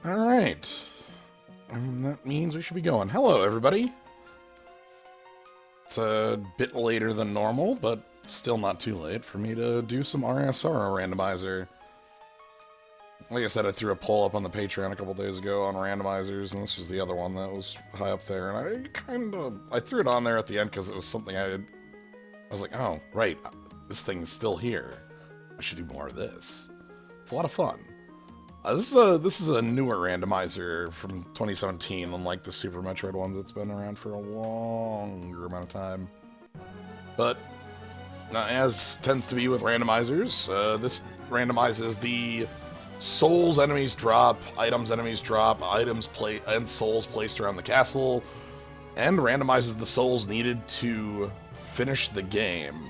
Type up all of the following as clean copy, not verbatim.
Alright. That means we should be going. Hello, everybody. It's a bit later than normal, but still not too late for me to do some Aria of Sorrow Randomizer. Like I said, I threw a poll up on the Patreon a couple days ago on randomizers, and this is the other one that was high up there, and I threw it on there at the end because it was something I was like, oh, right, this thing's still here. I should do more of this. It's a lot of fun. This is a newer randomizer from 2017, unlike the Super Metroid ones that's been around for a longer amount of time. But as tends to be with randomizers, this randomizes the souls enemies drop, items enemies drop, and souls placed around the castle, and randomizes the souls needed to finish the game.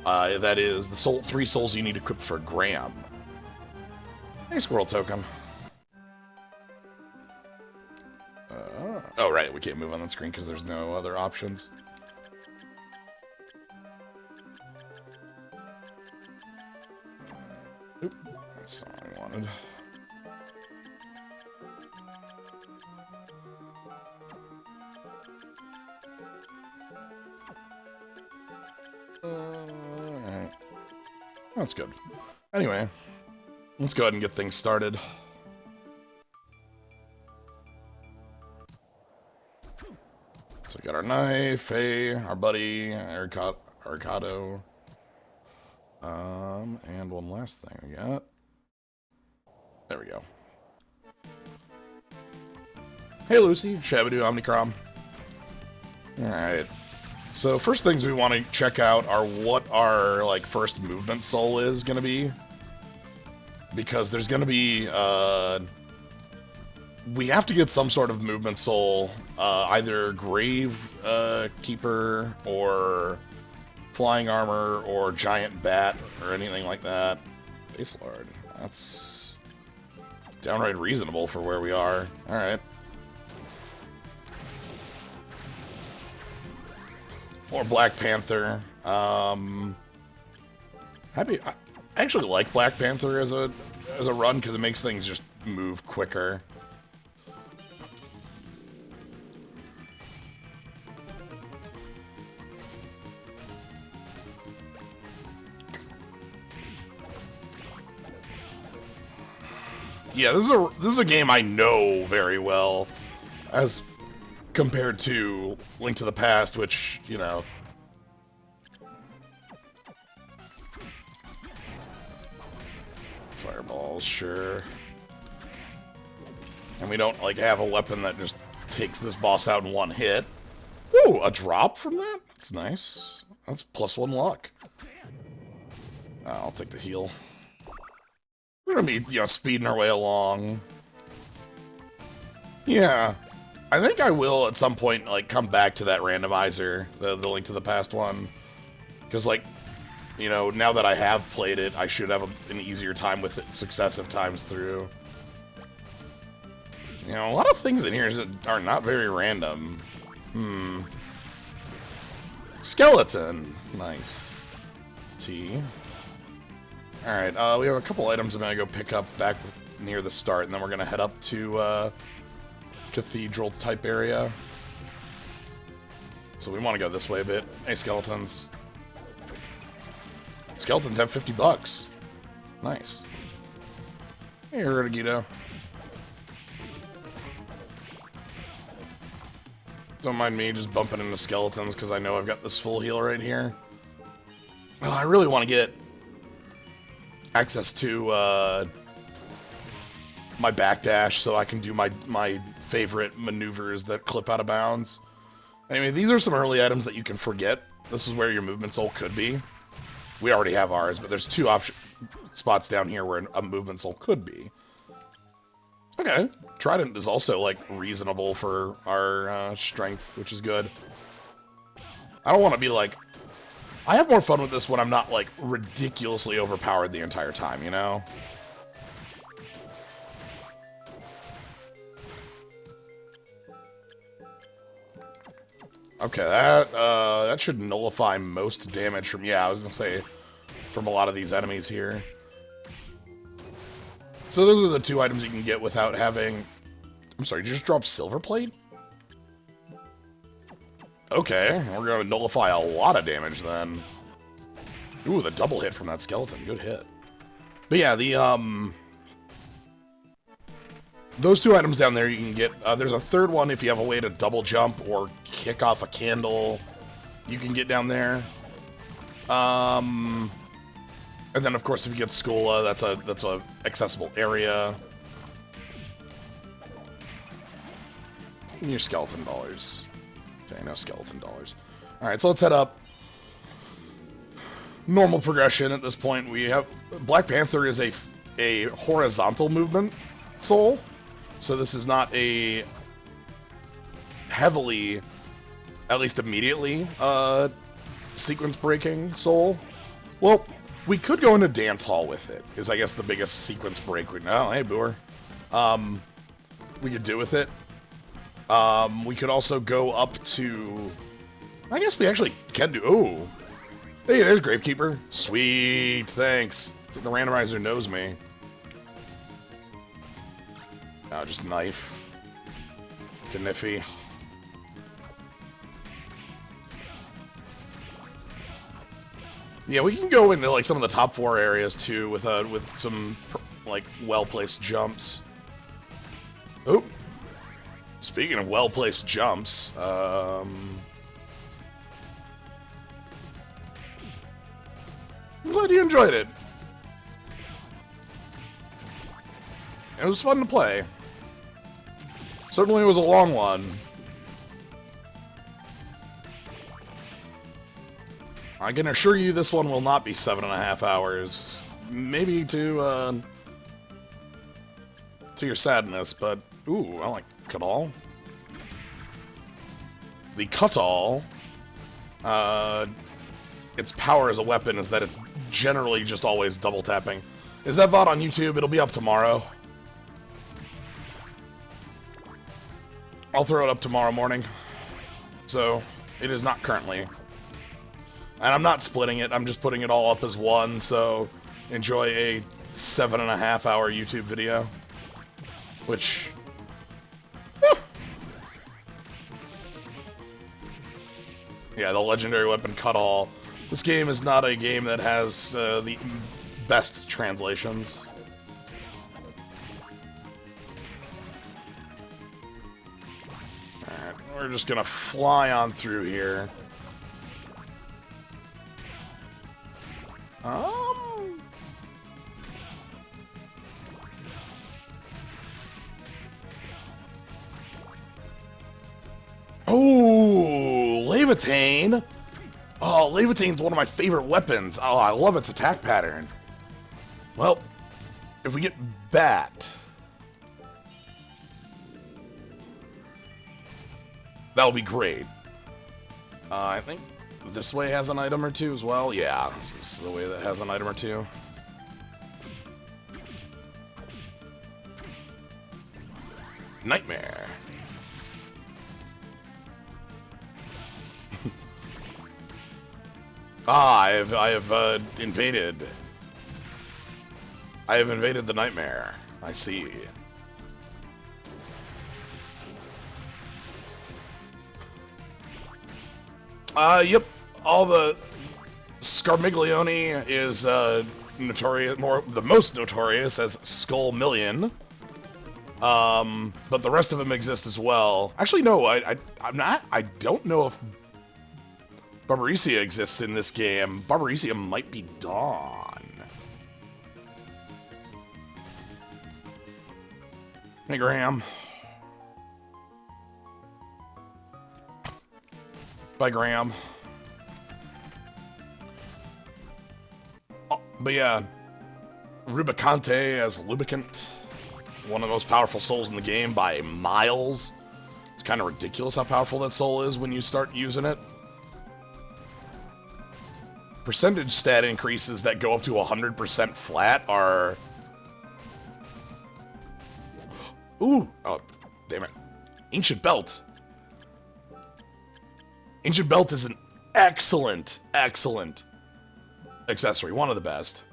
That is, the 3 souls you need equipped for Graham. Hey, squirrel token. Oh, right, we can't move on that screen because there's no other options. Oop, that's not what I wanted. Alright. That's good. Anyway, let's go ahead and get things started. So we got our knife, our buddy, Arcado. And one last thing we got. There we go. Hey Lucy, Shabadoo, Omnicrom. Alright. So first things we want to check out are what our first movement soul is gonna be. Because there's gonna be we have to get some sort of movement soul, either Grave Keeper or Flying Armor or Giant Bat or anything like that. Base Lord. That's downright reasonable for where we are. Alright. Or Black Panther. I actually like Black Panther as a run because it makes things just move quicker. Yeah, this is a game I know very well, as compared to Link to the Past, which, you know, fireballs, sure. And we don't have a weapon that just takes this boss out in one hit. Ooh, a drop from that? That's nice. That's +1 luck. I'll take the heal. We're gonna be, speeding our way along. Yeah. I think I will, at some point, come back to that randomizer, the Link to the Past one. Because, now that I have played it, I should have an easier time with it successive times through. You know, a lot of things in here are not very random. Skeleton. Nice. T. Alright, we have a couple items I'm gonna go pick up back near the start, and then we're gonna head up to, Cathedral type area. So we want to go this way a bit. Hey, skeletons. Skeletons have $50. Nice. Hey, Erudagito. Don't mind me just bumping into skeletons because I know I've got this full heal right here. Well, I really want to get access to my backdash so I can do my favorite maneuvers that clip out of bounds. Anyway, these are some early items that you can forget. This is where your movement soul could be. We already have ours, but there's 2 spots down here where a movement soul could be. Okay, Trident is also, reasonable for our strength, which is good. I don't want to be, I have more fun with this when I'm not, ridiculously overpowered the entire time, you know? Okay, that should nullify most damage from, yeah, I was gonna say, from a lot of these enemies here. So those are the two items you can get without having... I'm sorry, did you just drop silver plate? Okay, we're gonna nullify a lot of damage then. Ooh, the double hit from that skeleton. Good hit. But yeah, those two items down there you can get. There's a third one if you have a way to double jump or kick off a candle. You can get down there. And then of course if you get Skola, that's a accessible area. Your skeleton dollars. Okay, no skeleton dollars. Alright, so let's head up. Normal progression at this point. We have... Black Panther is a horizontal movement soul. So this is not a heavily, at least immediately, sequence breaking soul. Well, we could go into Dance Hall with it, is I guess the biggest sequence break we know. Oh, hey, Booer. We could do with it. We could also go up to... I guess we actually can do... Ooh. Hey, there's Gravekeeper. Sweet, thanks. It's like the randomizer knows me. Oh, just knife. Kniffy. Yeah, we can go into like some of the top 4 areas too with some like well-placed jumps. Oh. Speaking of well-placed jumps, I'm glad you enjoyed it. It was fun to play. Certainly was a long one. I can assure you this one will not be 7.5 hours. Maybe to your sadness, but... Ooh, I like Cutal. The Cutal, its power as a weapon is that it's generally just always double tapping. Is that VOD on YouTube? It'll be up tomorrow. I'll throw it up tomorrow morning. So, it is not currently. And I'm not splitting it, I'm just putting it all up as one, so enjoy a 7.5 hour YouTube video. Which... Yeah, the legendary weapon Cutal. This game is not a game that has the best translations. Alright, we're just gonna fly on through here. Oh, Levitain! Oh, Levitain's one of my favorite weapons. Oh, I love its attack pattern. Well, if we get Bat... that'll be great. I think this way has an item or two as well. Yeah, this is the way that has an item or two. Nightmare. I have invaded. I have invaded the nightmare. I see. Yep. All the Scarmiglione is notorious, the most notorious as Skull Million. But the rest of them exist as well. Actually, no. I'm not. I don't know if Barbarisia exists in this game. Barbarisia might be Dawn. Hey, Graham. Bye, Graham. Oh, but yeah, Rubicante as Lubricant. One of the most powerful souls in the game by miles. It's kind of ridiculous how powerful that soul is when you start using it. Percentage stat increases that go up to 100% flat are... Ooh! Oh, damn it. Ancient Belt. Ancient Belt is an excellent, excellent accessory. One of the best.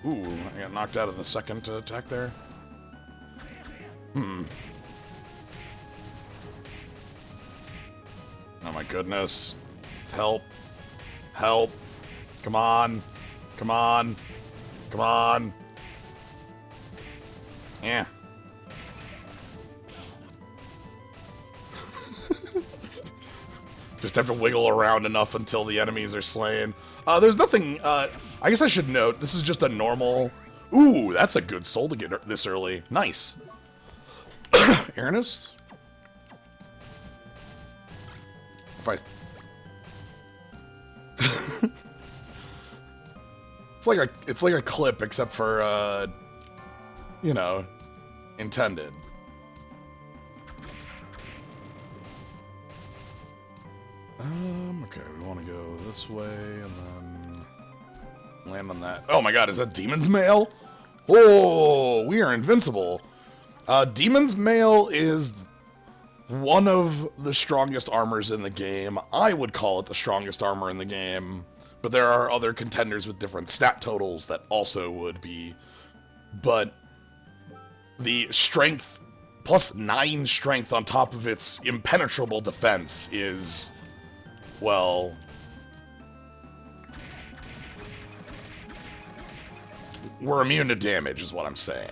Ooh, I got knocked out of the second attack there. Oh my goodness. Help. Help. Come on. Come on. Come on. Yeah. Just have to wiggle around enough until the enemies are slain. There's nothing, I guess I should note, this is just a normal... Ooh, that's a good soul to get this early. Nice. Aranus? If I... it's like a clip, except for, you know, intended. Okay, we want to go this way, and then land on that. Oh my god, is that Demon's Mail? Oh, we are invincible. Demon's Mail is one of the strongest armors in the game. I would call it the strongest armor in the game, but there are other contenders with different stat totals that also would be. But the strength, plus 9 strength on top of its impenetrable defense is, well, we're immune to damage is what I'm saying.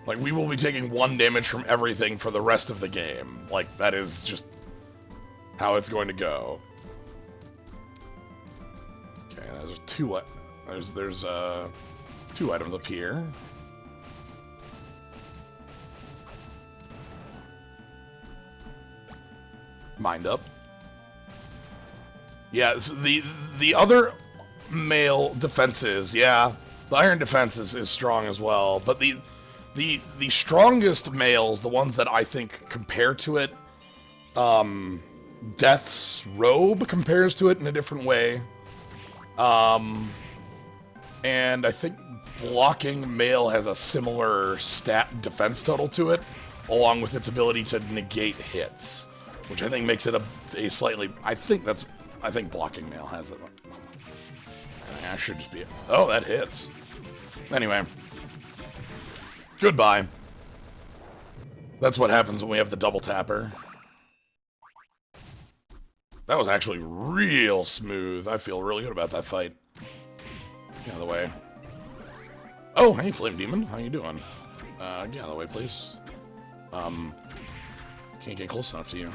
Like, we will be taking 1 damage from everything for the rest of the game. Like, that is just how it's going to go. Okay, there's 2 items up here. Mind up. Yeah, so the other male defenses, yeah, the iron defense is strong as well, but the strongest males, the ones that I think compare to it, Death's Robe compares to it in a different way, and I think blocking male has a similar stat defense total to it, along with its ability to negate hits, which I think makes it a slightly, I think blocking male has that. I should just be, oh, that hits. Anyway. Goodbye. That's what happens when we have the double tapper. That was actually real smooth. I feel really good about that fight. Get out of the way. Oh, hey, Flame Demon. How you doing? Get out of the way, please. Can't get close enough to you.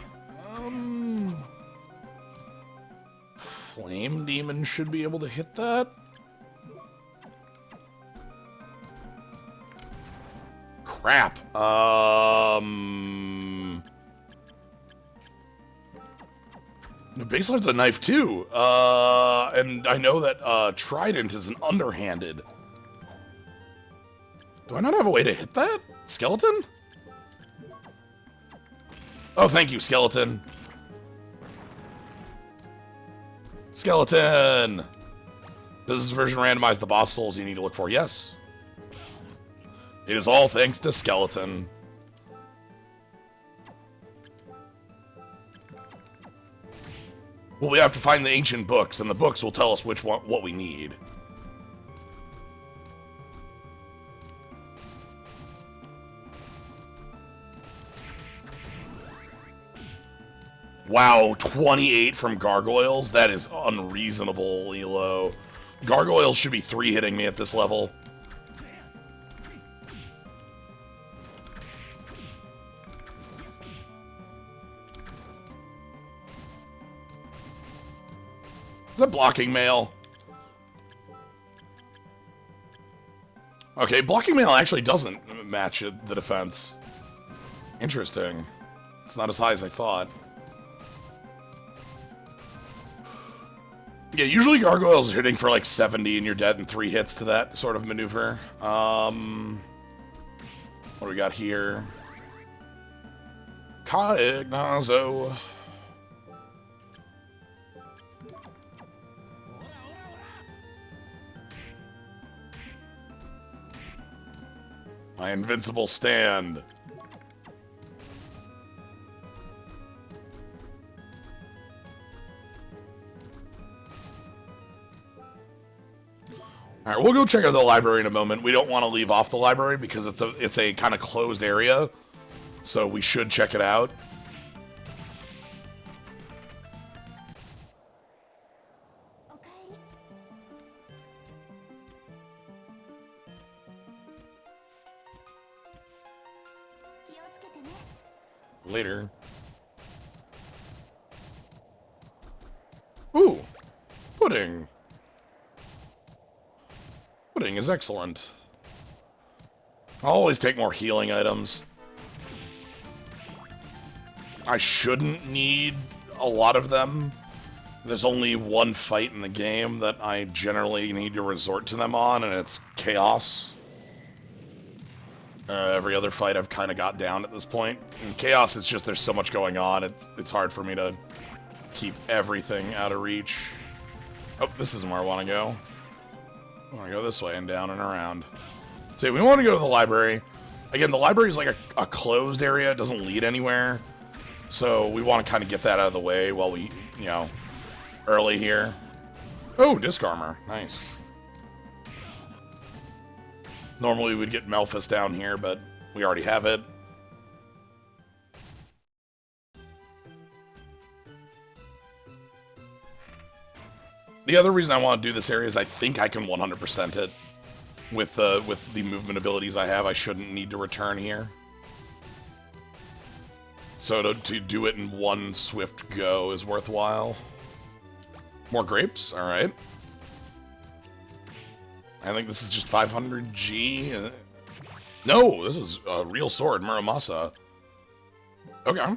Flame Demon should be able to hit that. Crap. The Baseline's a knife too. And I know that Trident is an underhanded. Do I not have a way to hit that? Skeleton? Oh, thank you, Skeleton. Skeleton! Does this version randomize the boss souls you need to look for? Yes. It is all thanks to Skeleton. Well, we have to find the ancient books, and the books will tell us which one, what we need. Wow, 28 from Gargoyles? That is unreasonably low. Gargoyles should be 3-hitting me at this level. Is that blocking mail? Okay, blocking mail actually doesn't match the defense. Interesting. It's not as high as I thought. Yeah, usually Gargoyles are hitting for like 70 and you're dead in 3 hits to that sort of maneuver. What do we got here? Caignazo. My invincible stand. All right, we'll go check out the library in a moment. We don't want to leave off the library because it's a kind of closed area, so we should check it out. Later. Ooh, pudding. Pudding is excellent. I'll always take more healing items. I shouldn't need a lot of them. There's only one fight in the game that I generally need to resort to them on, and it's Chaos. Every other fight I've kind of got down at this point. In Chaos, it's just there's so much going on, it's hard for me to keep everything out of reach. Oh, this isn't where I want to go. I want to go this way and down and around. So we want to go to the library. Again, the library is like a closed area. It doesn't lead anywhere. So we want to kind of get that out of the way while we, you know, early here. Oh, disc armor. Nice. Normally we'd get Melphus down here, but we already have it. The other reason I want to do this area is I think I can 100% it. With the movement abilities I have, I shouldn't need to return here. So to do it in one swift go is worthwhile. More grapes? Alright. I think this is just 500G. No, this is a real sword, Muramasa. Okay.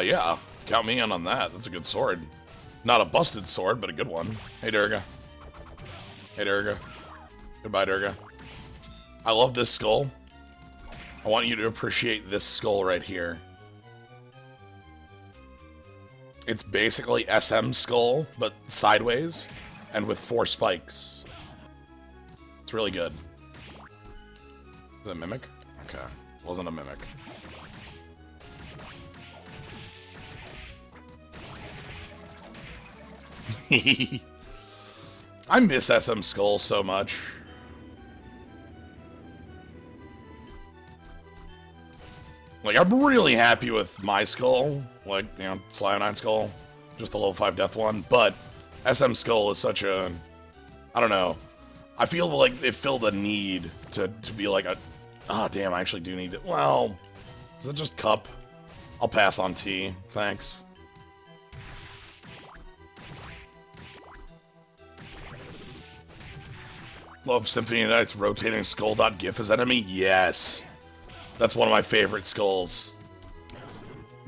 Yeah. Count me in on that. That's a good sword. Not a busted sword, but a good one. Hey, Durga. Hey, Durga. Goodbye, Durga. I love this skull. I want you to appreciate this skull right here. It's basically SM skull, but sideways, and with 4 spikes. It's really good. Is it a mimic? Okay. Wasn't a mimic. I miss SM Skull so much. Like, I'm really happy with my skull, like, you know, Slionine Skull, just a level 5 death one, but SM Skull is such a, I don't know, I feel like it filled a need to be like a, ah, damn, I actually do need it. Well, is it just cup? I'll pass on tea, thanks. Love Symphony of Night's rotating skull.gif as enemy? Yes. That's one of my favorite skulls.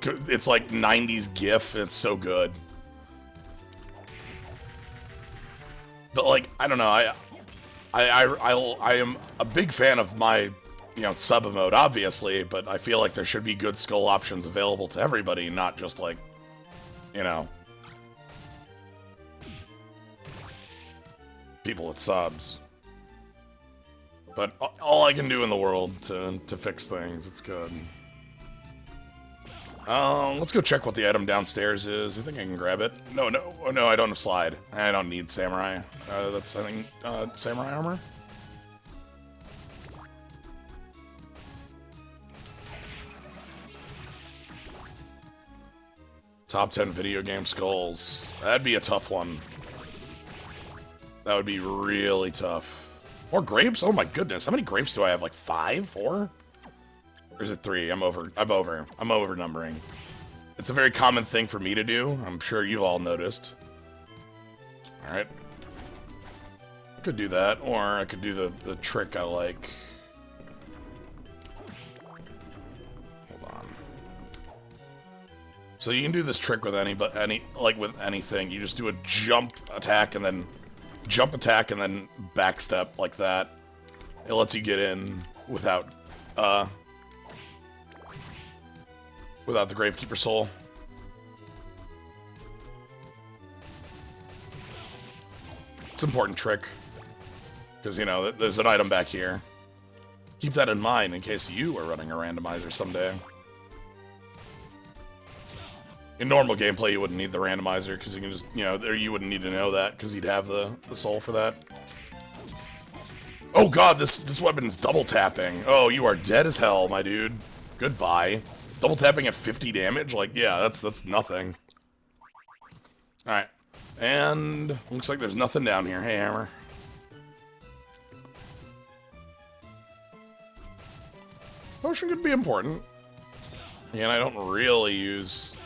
It's like 90s GIF, and it's so good. But like, I don't know, I am a big fan of my, you know, sub emote, obviously, but I feel like there should be good skull options available to everybody, not just like, you know, people with subs. But all I can do in the world to fix things, it's good. Let's go check what the item downstairs is. I think I can grab it. No, I don't have slide. I don't need samurai. That's, I think, samurai armor? Top 10 video game skulls. That'd be a tough one. That would be really tough. More grapes? Oh my goodness. How many grapes do I have? Like 5? 4? Or is it 3? I'm over numbering. It's a very common thing for me to do. I'm sure you've all noticed. Alright. I could do that, or I could do the trick I like. Hold on. So you can do this trick with with anything. You just do a jump attack and then backstep like that. It lets you get in without the Gravekeeper Soul. It's an important trick. Because, you know, there's an item back here. Keep that in mind in case you are running a randomizer someday. In normal gameplay, you wouldn't need the randomizer, because you can just, you know, you wouldn't need to know that, because you'd have the soul for that. Oh god, this weapon's double tapping. Oh, you are dead as hell, my dude. Goodbye. Double tapping at 50 damage? Like, yeah, that's nothing. Alright. And looks like there's nothing down here. Hey, Hammer. Potion could be important. Again, I don't really use...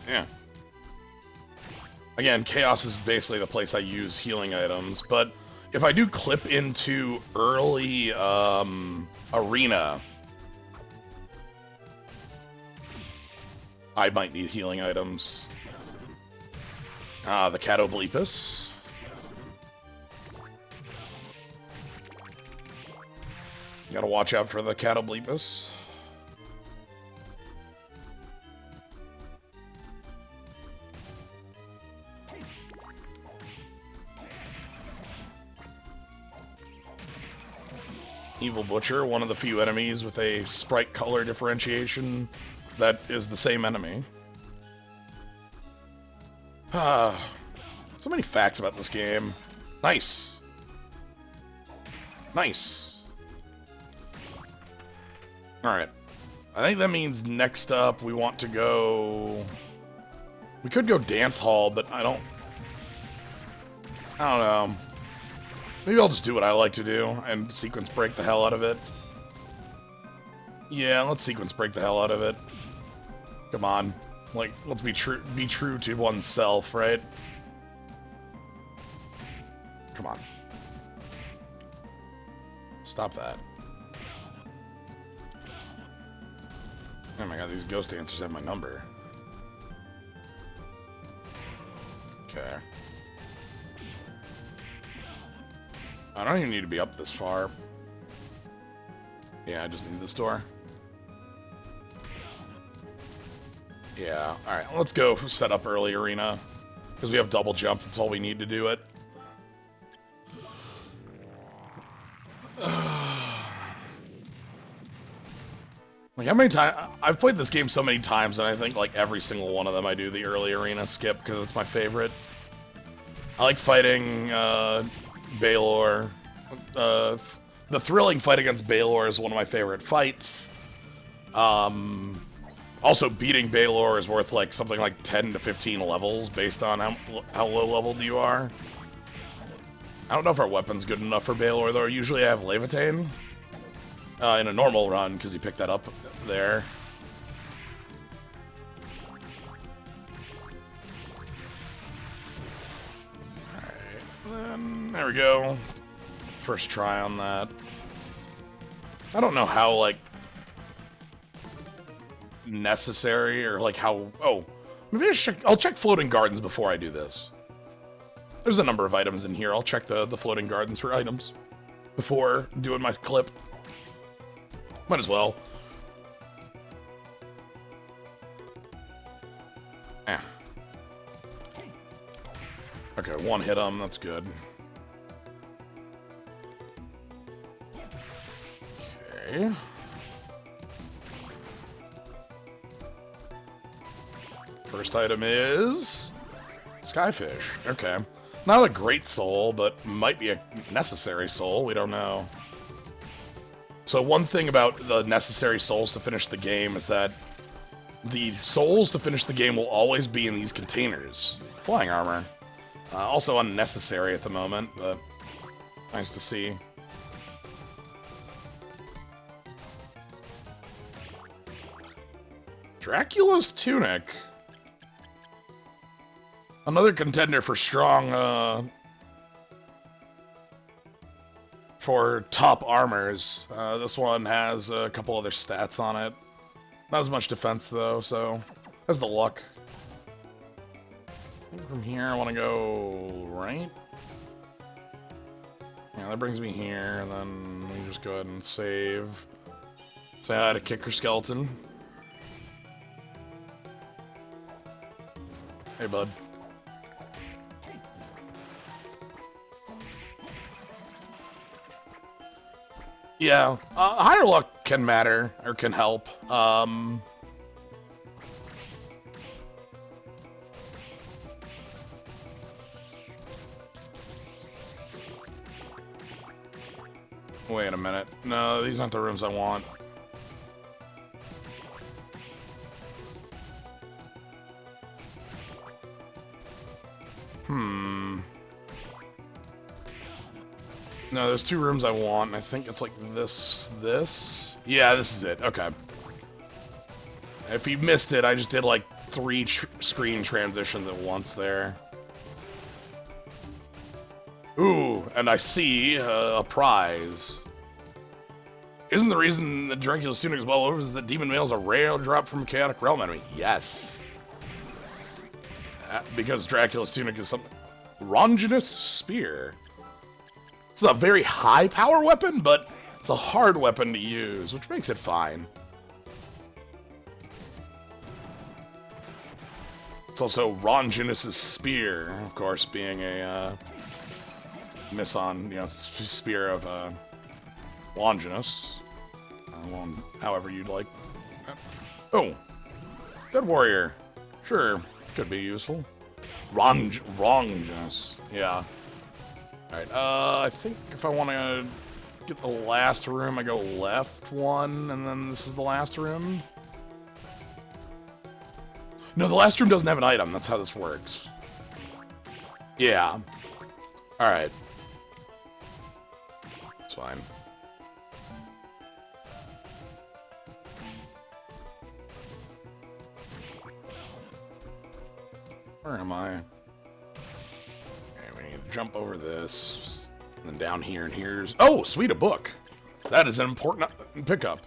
Yeah. Again, Chaos is basically the place I use healing items, but if I do clip into early arena, I might need healing items. The Catoblepus. Gotta watch out for the Catoblepus. Evil Butcher, one of the few enemies with a sprite color differentiation that is the same enemy. So many facts about this game. Nice. Nice. Alright. I think that means next up we want to go... We could go Dance Hall, but I don't know. Maybe I'll just do what I like to do and sequence break the hell out of it. Yeah, let's sequence break the hell out of it. Come on. Like, let's be true to oneself, right? Come on. Stop that. Oh my god, these ghost dancers have my number. Okay. I don't even need to be up this far. Yeah, I just need this door. Yeah, alright, let's go set up early arena. Because we have double jump, that's all we need to do it. Like, how many times... I've played this game so many times, and I think, like, every single one of them I do the early arena skip, because it's my favorite. I like fighting, Baylor. The thrilling fight against Baylor is one of my favorite fights. Also, beating Baylor is worth, like, something like 10 to 15 levels, based on how low-leveled you are. I don't know if our weapon's good enough for Baylor, though. Usually I have Levitain in a normal run, because you pick that up there. Alright, then, there we go. First try on that. I don't know how, like, necessary, or, like, how... Oh, maybe I'll check Floating Gardens before I do this. There's a number of items in here. I'll check the Floating Gardens for items before doing my clip. Might as well. Eh. Okay, one hit him. That's good. Okay. First item is... Skyfish. Okay. Not a great soul, but might be a necessary soul. We don't know. So one thing about the necessary souls to finish the game is that the souls to finish the game will always be in these containers. Flying armor. Also unnecessary at the moment, but nice to see. Dracula's Tunic. Another contender for strong, for top armors. This one has a couple other stats on it. Not as much defense, though, so that's the luck. From here, I want to go right. Yeah, that brings me here, and then we just go ahead and save. Say hi to Kicker Skeleton. Hey, bud. Yeah, higher luck can matter, or can help. Wait a minute. No, these aren't the rooms I want. No, there's 2 rooms I want, and I think it's like this. Yeah, this is it. Okay. If you missed it, I just did like 3 screen transitions at once there. Ooh, and I see a prize. Isn't the reason that Dracula's tunic is well over is that demon mail is a rare drop from a chaotic realm enemy? Yes. Because Dracula's tunic is something. Ronginus Spear. It's a very high power weapon, but it's a hard weapon to use, which makes it fine. It's also Ronginus' Spear, of course, being a miss on, you know, spear of Longinus. However you'd like. Oh, Dead Warrior. Sure, could be useful. Ronginus. Yeah. Alright, I think if I want to get the last room, I go left 1, and then this is the last room. No, the last room doesn't have an item. That's how this works. Yeah. Alright. It's fine. Where am I? Okay, we need to jump over this. And then down here, and here's... Oh, sweet, a book! That is an important pickup.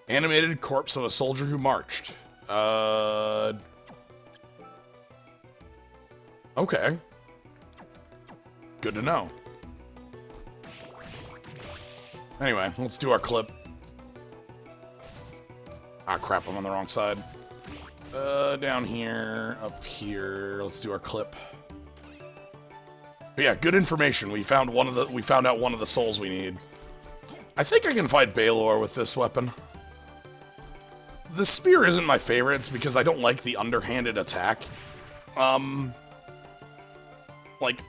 Animated corpse of a soldier who marched. Okay. Good to know. Anyway, let's do our clip. Ah, crap, I'm on the wrong side. Down here, up here, let's do our clip. But yeah, good information. We found out one of the souls we need. I think I can fight Baelor with this weapon. The spear isn't my favorite, it's because I don't like the underhanded attack. Like,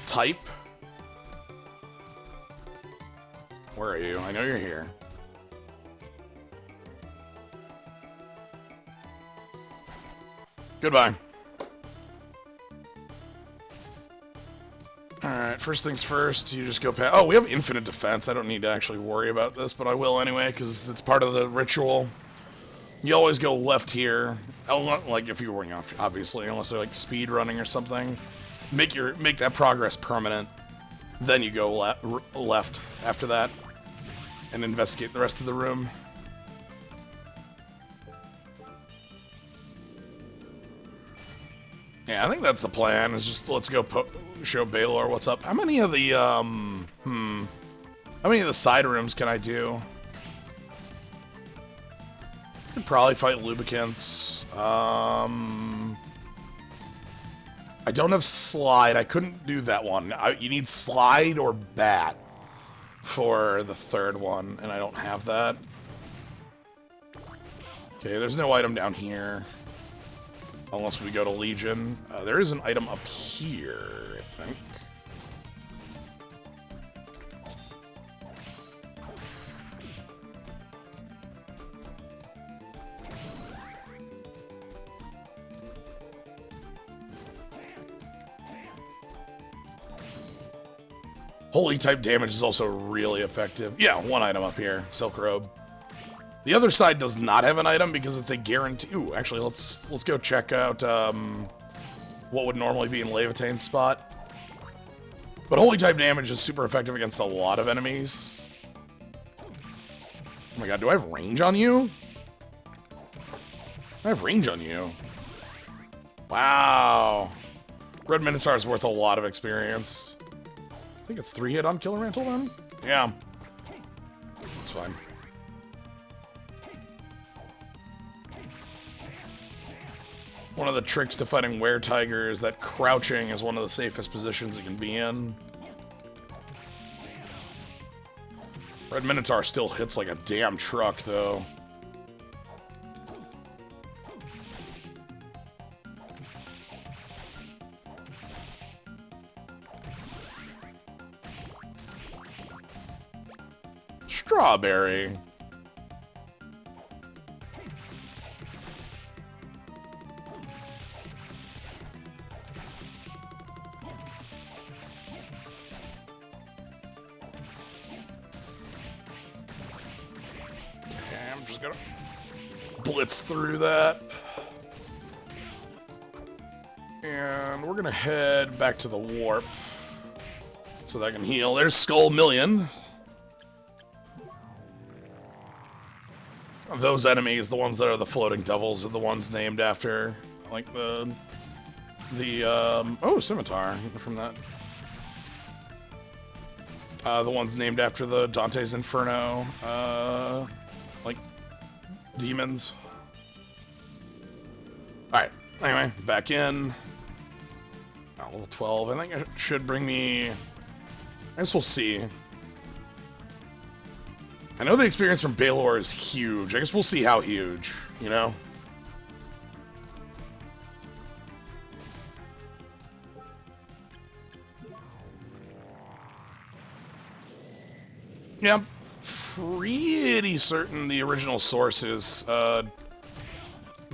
type. Where are you? I know you're here. Goodbye. Alright, first things first, you just go past... Oh, we have infinite defense. I don't need to actually worry about this, but I will anyway, because it's part of the ritual. You always go left here. Like, if you're working off, obviously, unless they're, like, speed running or something. Make that progress permanent. Then you go left after that. And investigate the rest of the room. Yeah, I think that's the plan, is just let's go show Baelor what's up. How many of the, how many of the side rooms can I do? Could probably fight lubricants. I don't have slide. I couldn't do that one. You need slide or bat for the third one, and I don't have that. Okay, there's no item down here. Unless we go to Legion. There is an item up here, I think. Holy type damage is also really effective. Yeah, one item up here. Silk Robe. The other side does not have an item because it's a guarantee. Ooh, actually, let's go check out what would normally be in Levitane's spot. But holy type damage is super effective against a lot of enemies. Oh my god, do I have range on you? I have range on you. Wow. Red Minotaur is worth a lot of experience. I think it's 3 hit on Killer Mantle then? Yeah. That's fine. One of the tricks to fighting Were-Tiger is that crouching is one of the safest positions it can be in. Red Minotaur still hits like a damn truck, though. strawberry. Okay, I'm just gonna blitz through that. And we're gonna head back to the warp so that I can heal. There's Skull Million. Those enemies, the ones that are the floating devils, are the ones named after, like, the scimitar from that. The ones named after the Dante's Inferno, like, demons. Alright, anyway, back in. Level 12, I think it should bring me... I guess we'll see. I know the experience from Baylor is huge. I guess we'll see how huge, you know? Yeah, I'm pretty certain the original source is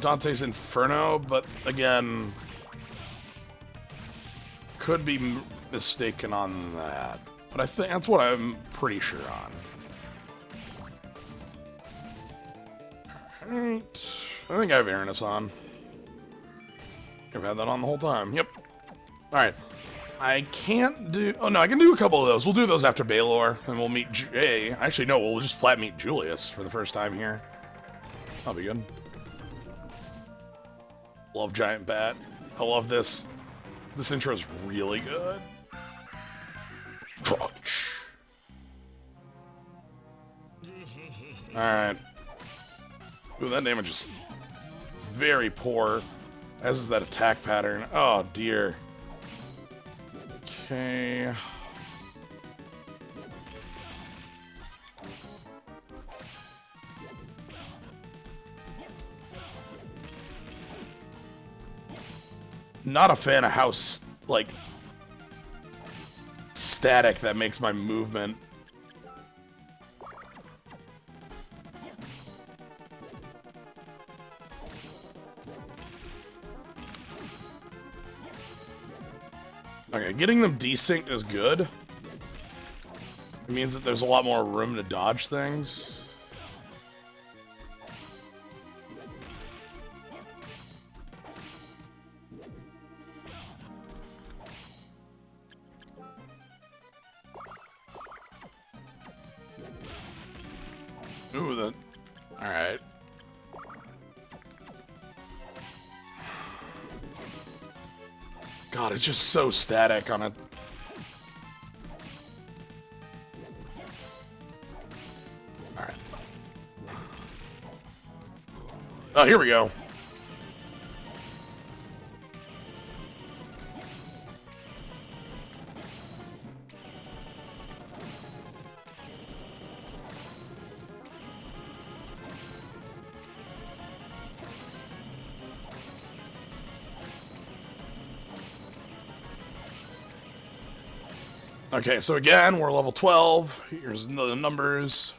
Dante's Inferno, but again, could be mistaken on that. But I think that's what I'm pretty sure on. Alright. I think I have Aranus on. I've had that on the whole time. Yep. Alright. I can't do... Oh, no, I can do a couple of those. We'll do those after Baylor, and we'll meet... Actually, no, we'll just flat meet Julius for the first time here. That'll be good. Love Giant Bat. I love this. This intro is really good. Crunch. Alright. Ooh, that damage is very poor, as is that attack pattern. Oh, dear. Okay. Not a fan of how, like, static that makes my movement. Okay, getting them desynced is good. It means that there's a lot more room to dodge things. Ooh, alright. God, it's just so static on it. Alright. Oh, here we go. Okay, so again, we're level 12. Here's the numbers.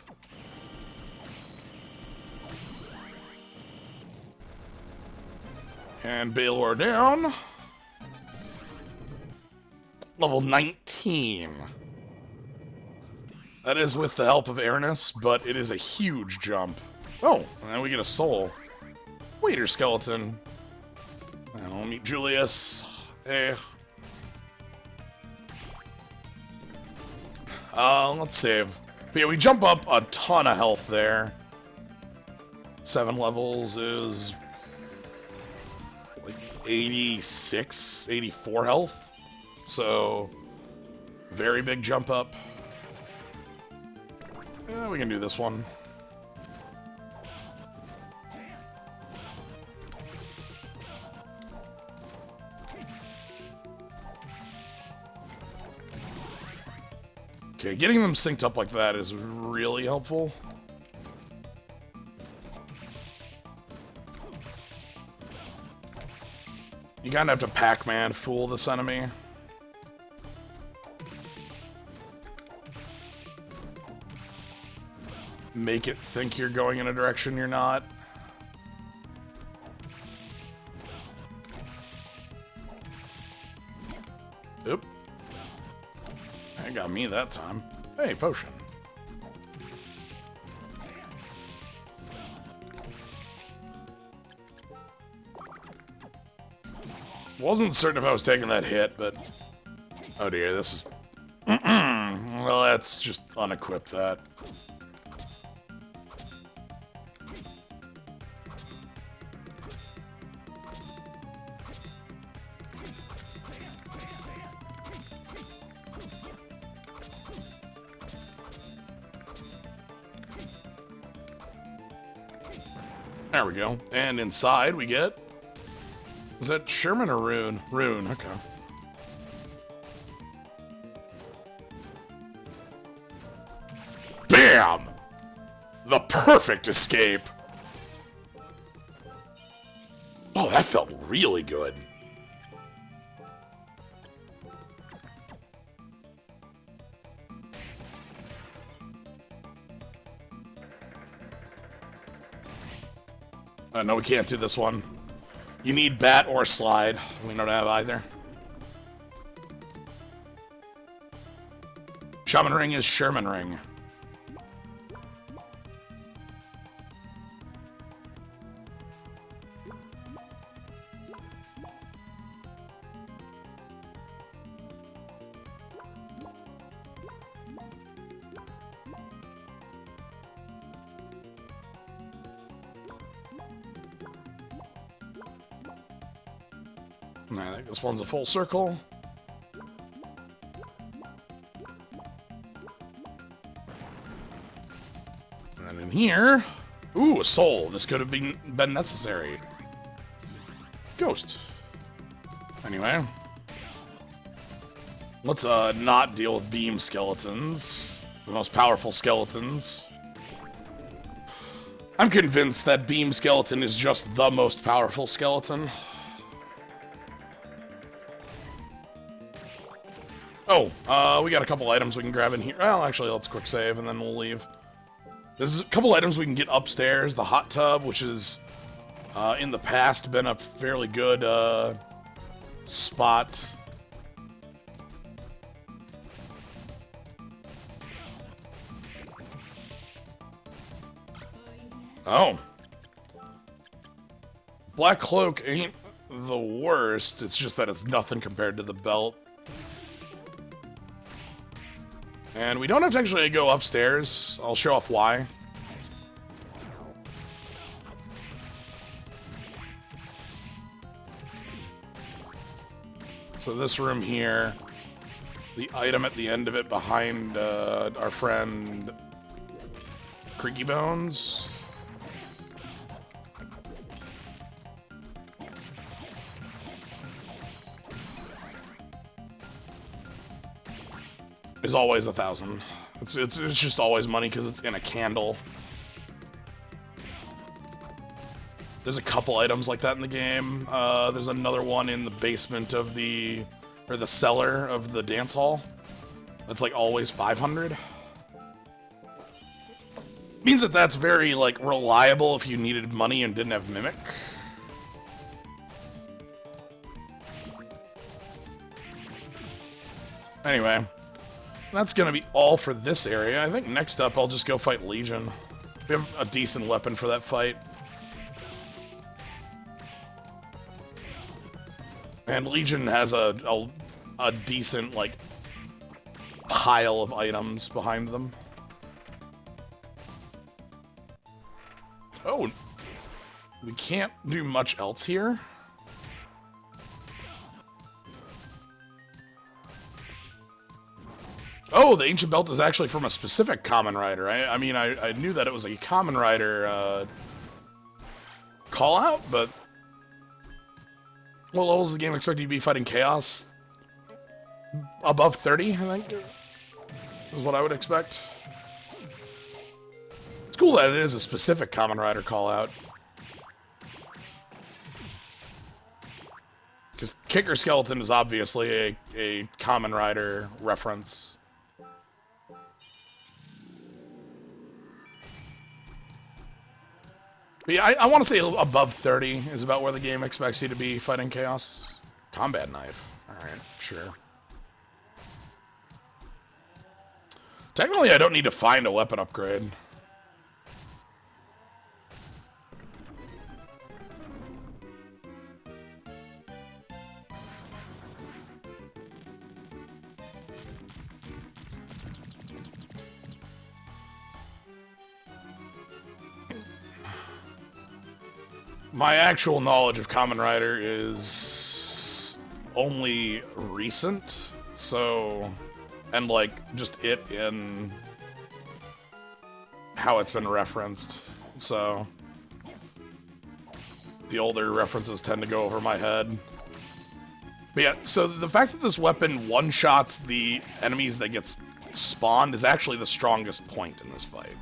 And Baylor down. Level 19. That is with the help of Aranus, but it is a huge jump. Oh, and then we get a soul. Waiter skeleton. And we'll meet Julius. Hey. Let's save. But yeah, we jump up a ton of health there. 7 levels is like 86, 84 health. So, very big jump up. Yeah, we can do this one. Okay, getting them synced up like that is really helpful. You kinda have to Pac-Man fool this enemy. make it think you're going in a direction you're not. Oop. That got me that time. Hey, potion. Wasn't certain if I was taking that hit, but... Oh dear, this is... Well, let's just unequip that. There we go. And inside we get... Is that Sherman or Rune? Rune, okay. BAM! The perfect escape! Oh, that felt really good. No, we can't do this one. You need bat or slide. We don't have either. Shaman ring is Sherman ring. I think this one's a full circle. And then in here... Ooh, a soul. This could have been necessary. Ghost. Anyway. Let's not deal with beam skeletons. The most powerful skeletons. I'm convinced that beam skeleton is just the most powerful skeleton. Oh, we got a couple items we can grab in here. Well, actually, let's quick save, and then we'll leave. There's a couple items we can get upstairs. The hot tub, which is, in the past, been a fairly good, spot. Oh. Black Cloak ain't the worst. It's just that it's nothing compared to the belt. And we don't have to actually go upstairs. I'll show off why. So this room here, the item at the end of it behind our friend Creaky Bones. Is always 1,000. It's just always money because it's in a candle. There's a couple items like that in the game. There's another one in the basement of the cellar of the dance hall. That's like always 500. Means that that's very like reliable if you needed money and didn't have Mimic. Anyway. That's gonna be all for this area. I think next up I'll just go fight Legion. We have a decent weapon for that fight. And Legion has a decent, like, pile of items behind them. Oh, we can't do much else here? Oh, the Ancient Belt is actually from a specific Kamen Rider. I mean, I knew that it was a Kamen Rider call-out, but... What levels does the game expect you to be fighting Chaos? Above 30, I think, is what I would expect. It's cool that it is a specific Kamen Rider call-out. Because Kicker Skeleton is obviously a Kamen Rider reference. But yeah, I want to say above 30 is about where the game expects you to be fighting chaos. Combat knife. Alright, sure. Technically, I don't need to find a weapon upgrade. My actual knowledge of Kamen Rider is only recent, so... And, like, just it in how it's been referenced, so... The older references tend to go over my head. But yeah, so the fact that this weapon one-shots the enemies that gets spawned is actually the strongest point in this fight.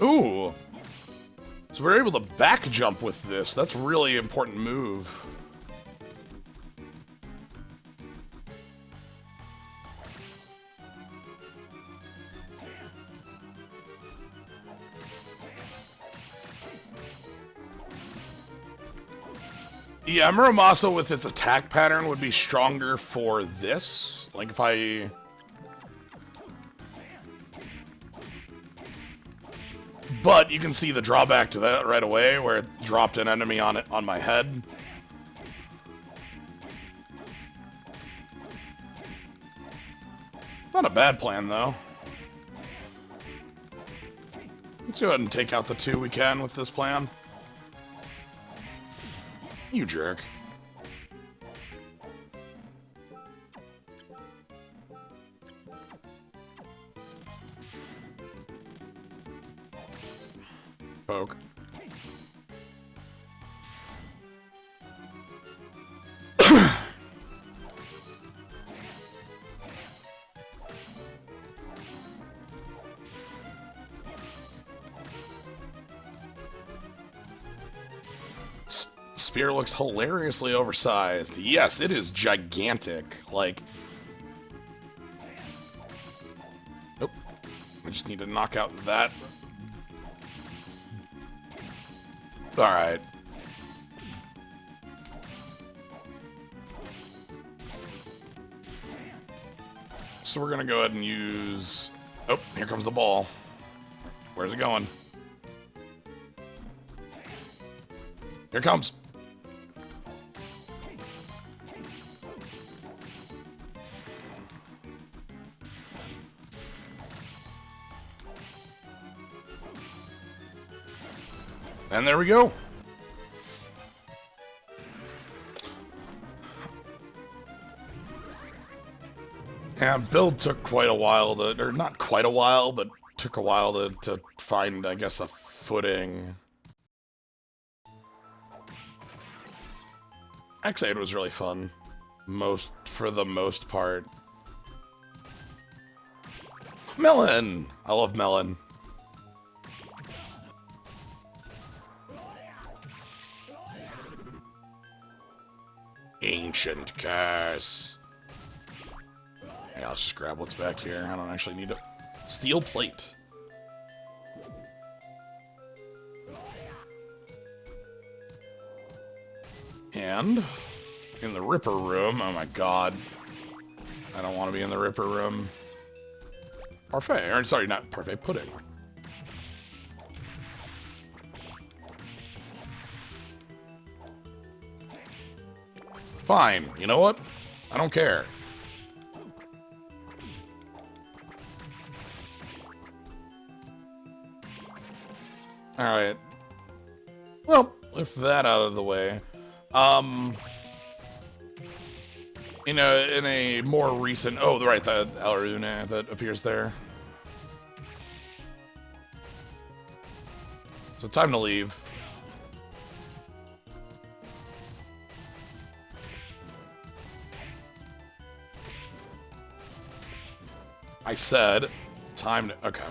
Ooh! So we're able to back jump with this. That's a really important move. Yeah, Muramasa with its attack pattern would be stronger for this. Like if I... But you can see the drawback to that right away, where it dropped an enemy on my head. Not a bad plan, though. Let's go ahead and take out the two we can with this plan. You jerk. Poke. Sphere looks hilariously oversized. Yes, it is gigantic. Like... Nope. I just need to knock out that. Alright. So we're gonna go ahead and use... Oh, here comes the ball. Where's it going? Here it comes. And there we go. Yeah, build took quite a while to, or not quite a while, but took a while to find, I guess, a footing. X8 was really fun. For the most part. Melon! I love melon. Ancient curse. Yeah, let's just grab what's back here. I don't actually need it. Steel plate. And in the Ripper room, oh my god. I don't want to be in the Ripper room. Parfait, or sorry, not parfait, pudding. Fine, you know what? I don't care. Alright. Well, with that out of the way, in a more recent... Oh, right, the Alaruna that appears there. So time to leave. I said, time to... Okay.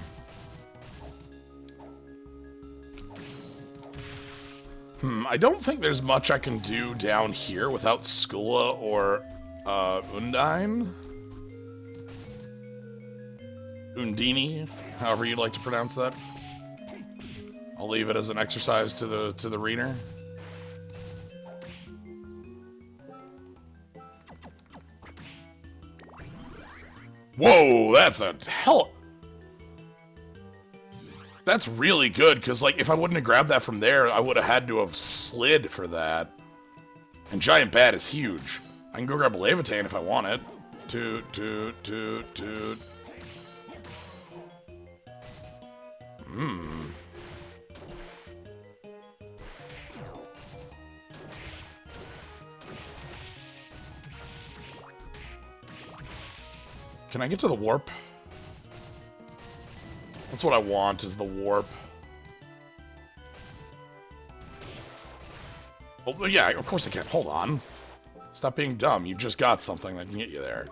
I don't think there's much I can do down here without Skula or Undine. Undini, however you'd like to pronounce that. I'll leave it as an exercise to the reader. Whoa, that's a hell. That's really good, because, like, if I wouldn't have grabbed that from there, I would have had to have slid for that. And Giant Bat is huge. I can go grab Levitain if I want it. Toot. Can I get to the warp? That's what I want, is the warp. Oh, yeah, of course I can. Hold on. Stop being dumb. You just got something that can get you there.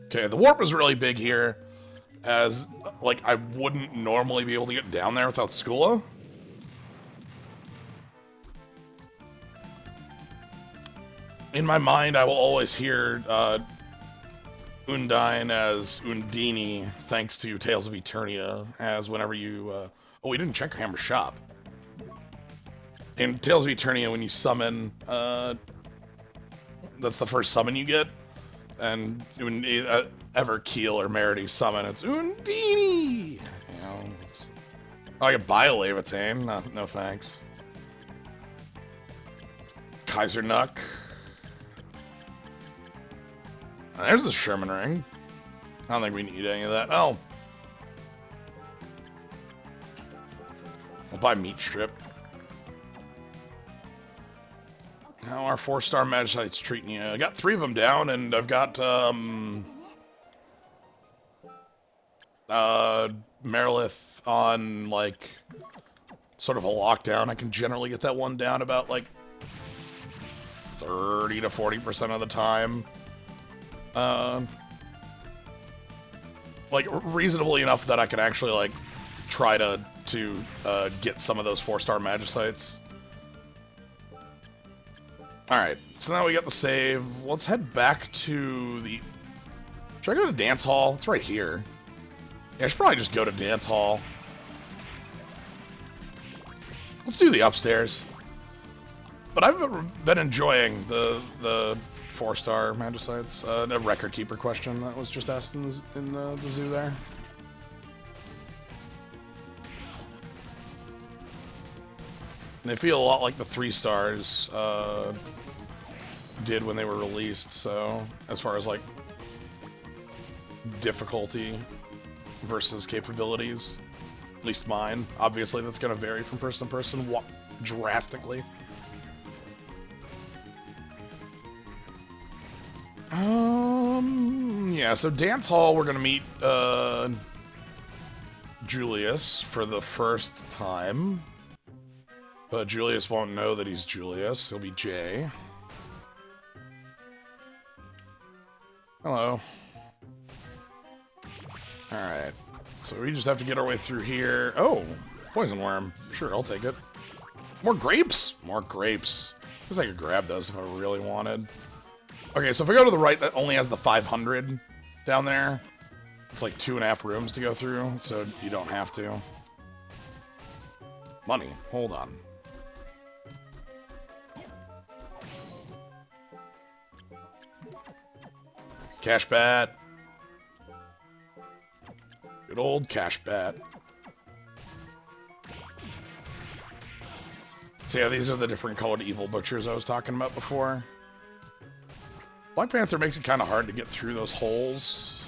Okay, the warp is really big here, as, like, I wouldn't normally be able to get down there without Skula. In my mind, I will always hear Undine as Undini, thanks to Tales of Eternia, as whenever you... oh, we didn't check Hammer Shop. In Tales of Eternia, when you summon... that's the first summon you get. And when Everkeel or Merity summon, it's Undini! You know, it's... Oh, I can buy a Levitain. No thanks. Kaiser Nuck. There's the Sherman ring. I don't think we need any of that. Oh. I'll buy Meat Strip. How our 4-star Magicite's treating you? I got 3 of them down, and I've got, Merilith on, like, sort of a lockdown. I can generally get that one down about, like, 30 to 40% of the time. Like, reasonably enough that I can actually, like, try to get some of those 4-star Magicites. Alright, so now we got the save. Let's head back to the... Should I go to Dance Hall? It's right here. Yeah, I should probably just go to Dance Hall. Let's do the upstairs. But I've been enjoying the 4-star Magicites. A record keeper question that was just asked in the zoo there. They feel a lot like the 3 stars did when they were released, so as far as like difficulty versus capabilities, at least mine. Obviously that's going to vary from person to person drastically. Yeah, so Dance Hall, we're gonna meet, Julius for the first time. But Julius won't know that he's Julius, he'll be Jay. Hello. Alright, so we just have to get our way through here. Oh, poison worm. Sure, I'll take it. More grapes? More grapes. I guess I could grab those if I really wanted. Okay, so if I go to the right, that only has the 500 down there. It's like 2.5 rooms to go through, so you don't have to. Money. Hold on. Cash bat. Good old cash bat. So yeah, these are the different colored evil butchers I was talking about before. Black Panther makes it kind of hard to get through those holes.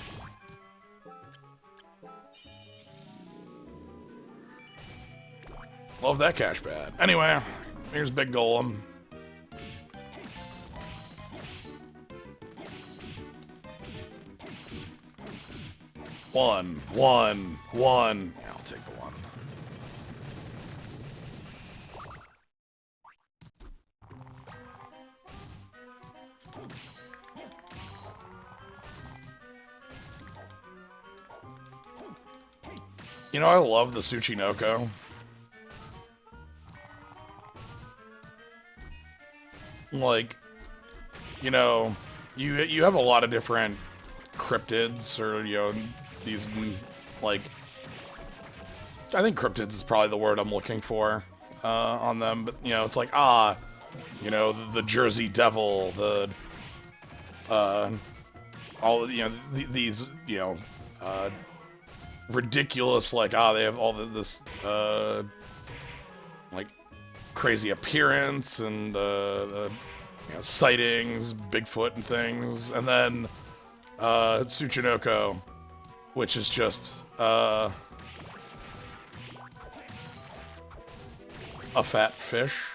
Love that cash bat. Anyway, here's Big Golem. One. Yeah, I'll take the 1. You know, I love the Tsuchinoko. Like, you know, you have a lot of different cryptids, or, you know, these, like, I think cryptids is probably the word I'm looking for on them, but, you know, it's like, you know, the Jersey Devil, the, all, you know, these, you know, ridiculous, like, they have all this, like, crazy appearance, and, you know, sightings, Bigfoot and things, and then, Tsuchinoko, which is just, a fat fish,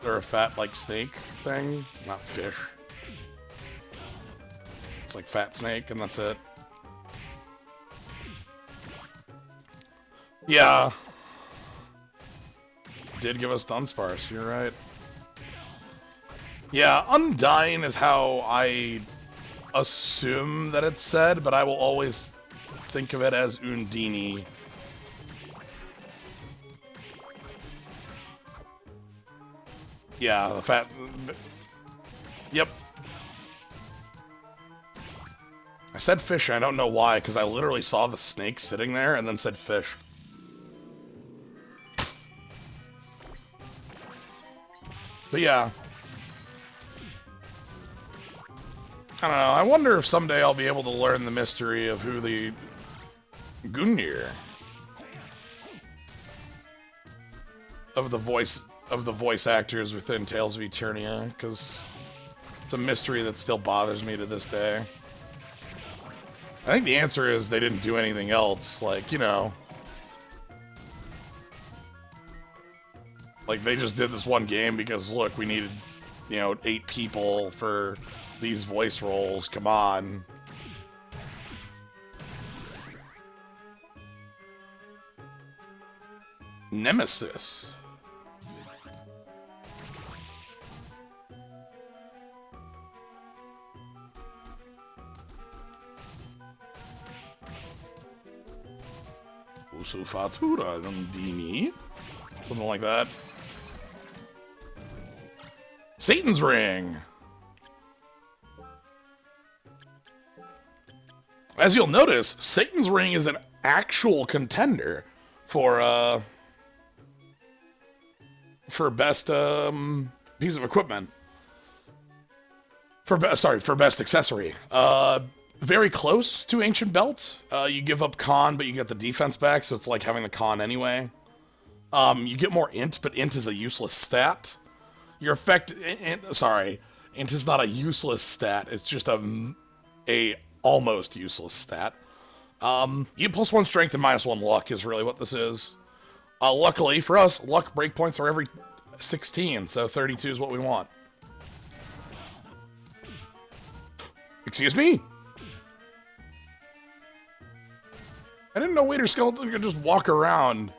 or a fat, like, snake thing, not fish. It's like fat snake, and that's it. Yeah. Did give us Dunsparce, you're right. Yeah, Undyne is how I assume that it's said, but I will always think of it as Undini. Yeah, the fat... Yep. I said fish, and I don't know why, because I literally saw the snake sitting there and then said fish. But yeah. I don't know, I wonder if someday I'll be able to learn the mystery of who the Gungnir of the voice actors within Tales of Eternia, because it's a mystery that still bothers me to this day. I think the answer is they didn't do anything else, like, you know. Like, they just did this one game because, look, we needed, you know, 8 people for these voice roles, come on. Nemesis. Usufatura Undini. Something like that. Satan's Ring! As you'll notice, Satan's Ring is an actual contender for best, piece of equipment. For best accessory. Very close to Ancient Belt. You give up Con, but you get the defense back, so it's like having the Con anyway. You get more Int, but Int is a useless stat. Your effect... Int is not a useless stat. It's just a almost useless stat. You get +1 strength and -1 luck is really what this is. Luckily for us, luck breakpoints are every 16, so 32 is what we want. Excuse me? I didn't know Waiter Skeleton could just walk around.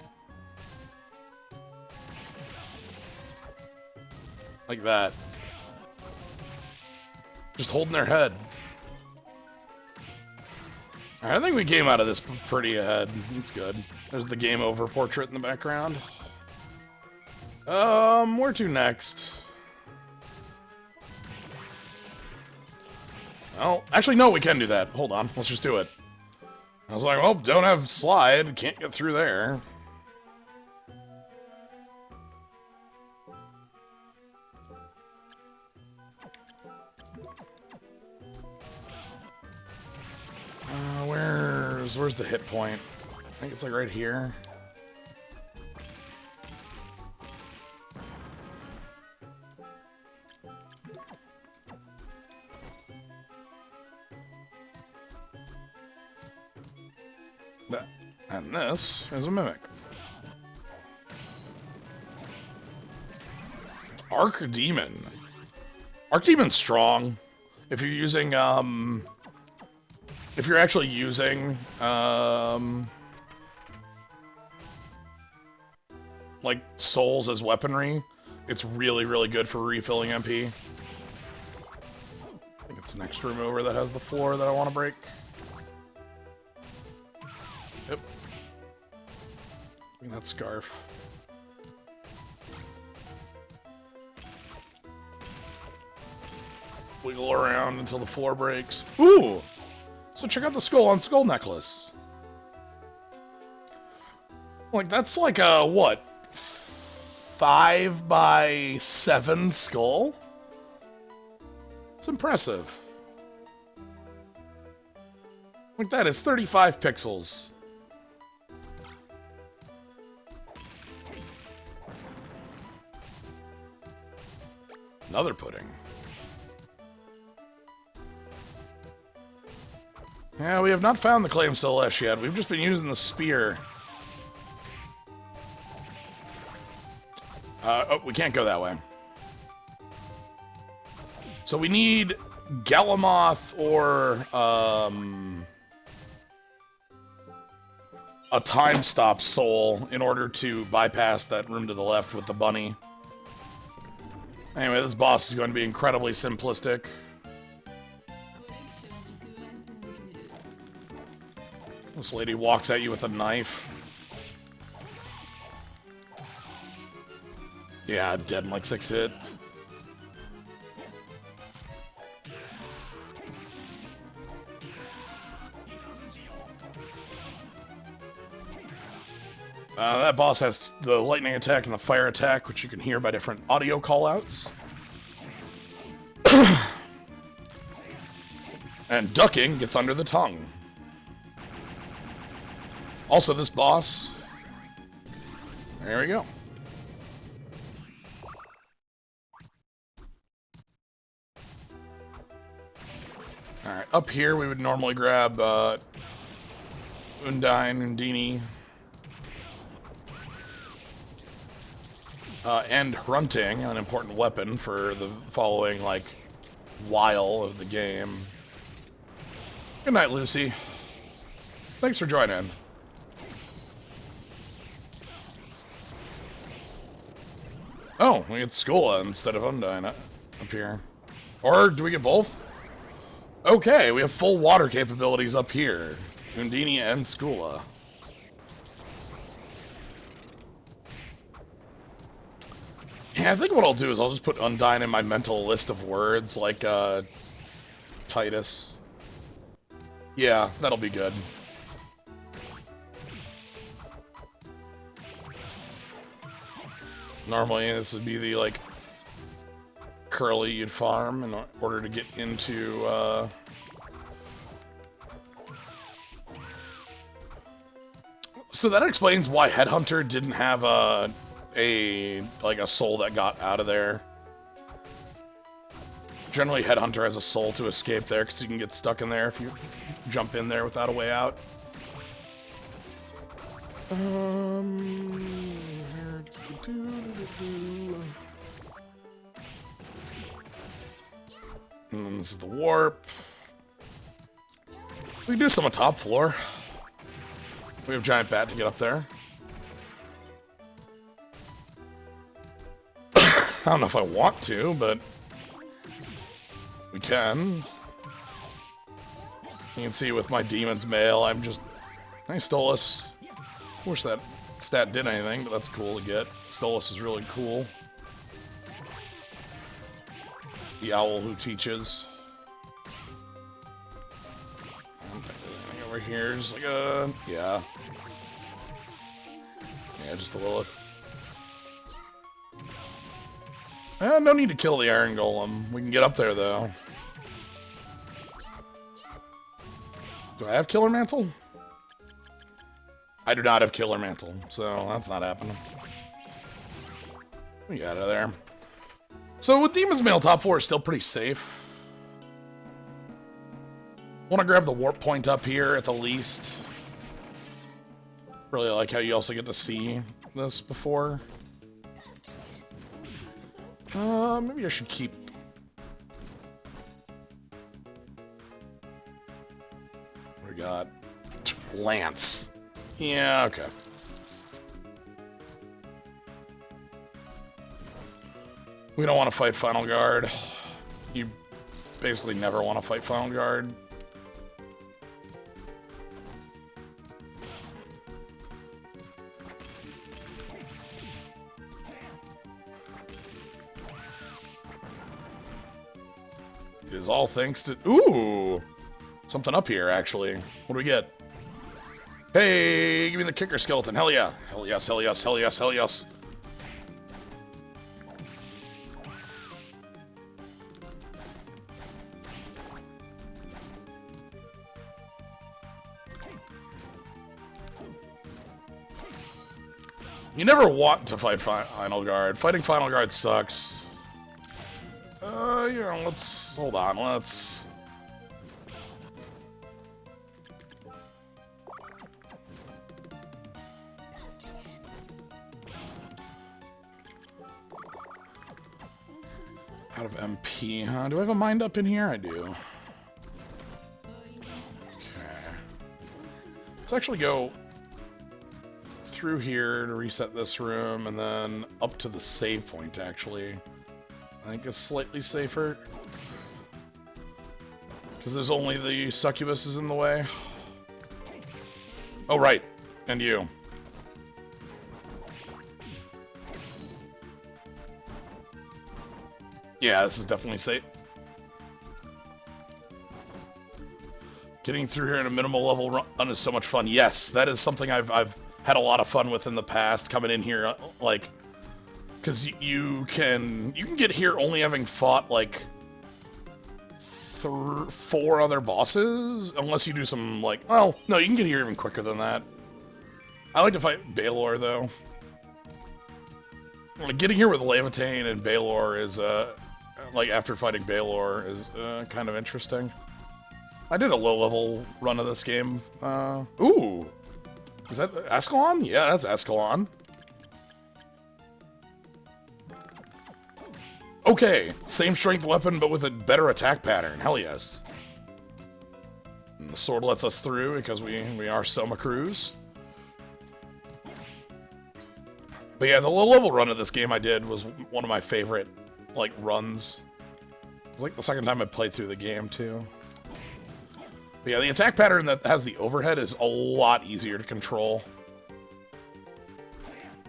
Like that. Just holding their head. I think we came out of this pretty ahead. It's good. There's the game over portrait in the background. Where to next? Oh, actually, no, we can do that. Hold on, let's just do it. I was like, well, don't have slide, can't get through there. Where's the hit point? I think it's like right here. That, and this is a Mimic. Archdemon. Archdemon's strong. If you're using, if you're actually using, like, souls as weaponry, it's really, really good for refilling MP. I think it's the next room over that has the floor that I want to break. Yep. Give me that scarf. Wiggle around until the floor breaks. Ooh! So check out the skull on skull necklace. Like, that's like a, what? 5x7 skull? It's impressive. Like that, it's 35 pixels. Another pudding. Yeah, we have not found the Claim Celeste yet. We've just been using the spear. Oh, we can't go that way. So we need Galamoth or a time stop soul in order to bypass that room to the left with the bunny. Anyway, this boss is going to be incredibly simplistic. This lady walks at you with a knife. Yeah, dead in like 6 hits. That boss has the lightning attack and the fire attack, which you can hear by different audio callouts. And ducking gets under the tongue. Also, this boss... There we go. Alright, up here we would normally grab Undine. And Hrunting, an important weapon for the following, like, while of the game. Good night, Lucy. Thanks for joining. Oh, we get Skola instead of Undine up here. Or do we get both? Okay, we have full water capabilities up here. Undine and Skola. Yeah, I think what I'll do is I'll just put Undine in my mental list of words, like, Titus. Yeah, that'll be good. Normally, this would be the, like, curly you'd farm in order to get into, So that explains why Headhunter didn't have a soul that got out of there. Generally, Headhunter has a soul to escape there, because you can get stuck in there if you jump in there without a way out. And then this is the warp. We can do some on top floor. We have Giant Bat to get up there. I don't know if I want to, but we can. You can see with my Demon's Mail, I'm just... Hey, Stolas. Wish that stat did anything, but that's cool to get. Stolas is really cool. The owl who teaches. Over here is like a... Yeah. Yeah, just a Lilith. No need to kill the Iron Golem. We can get up there, though. Do I have Killer Mantle? I do not have Killer Mantle, so that's not happening. We got out of there. So with Demon's Mail, top 4 is still pretty safe. Want to grab the warp point up here at the least. Really like how you also get to see this before. Maybe I should keep... What do we got? Lance. Yeah, okay. We don't want to fight Final Guard. You basically never want to fight Final Guard. is all thanks to... Ooh! Something up here, actually. What do we get? Hey, give me the kicker skeleton. Hell yeah. Hell yes, hell yes, hell yes, hell yes. You never want to fight Final Guard. Fighting Final Guard sucks. You know, let's... Hold on, let's... Out of MP, huh? Do I have a mind up in here? I do. Okay. Let's actually go through here to reset this room, and then up to the save point, actually. I think it's slightly safer. Because there's only the succubuses in the way. Oh, right. And you. Yeah, this is definitely safe. Getting through here in a minimal level run is so much fun. Yes, that is something I've had a lot of fun with in the past, coming in here, like, because you can get here only having fought, like, 4 other bosses, unless you do some, like, well, no, you can get here even quicker than that. I like to fight Balor, though. Like, getting here with Levitain and Balor is, like, after fighting Balor is, kind of interesting. I did a low-level run of this game. Ooh! Is that Ascalon? Yeah, that's Ascalon. Okay, same strength weapon, but with a better attack pattern. Hell yes. And the sword lets us through because we are Soma Cruz. But yeah, the low-level run of this game I did was one of my favorite, like, runs. It was like the second time I played through the game, too. But yeah, the attack pattern that has the overhead is a lot easier to control.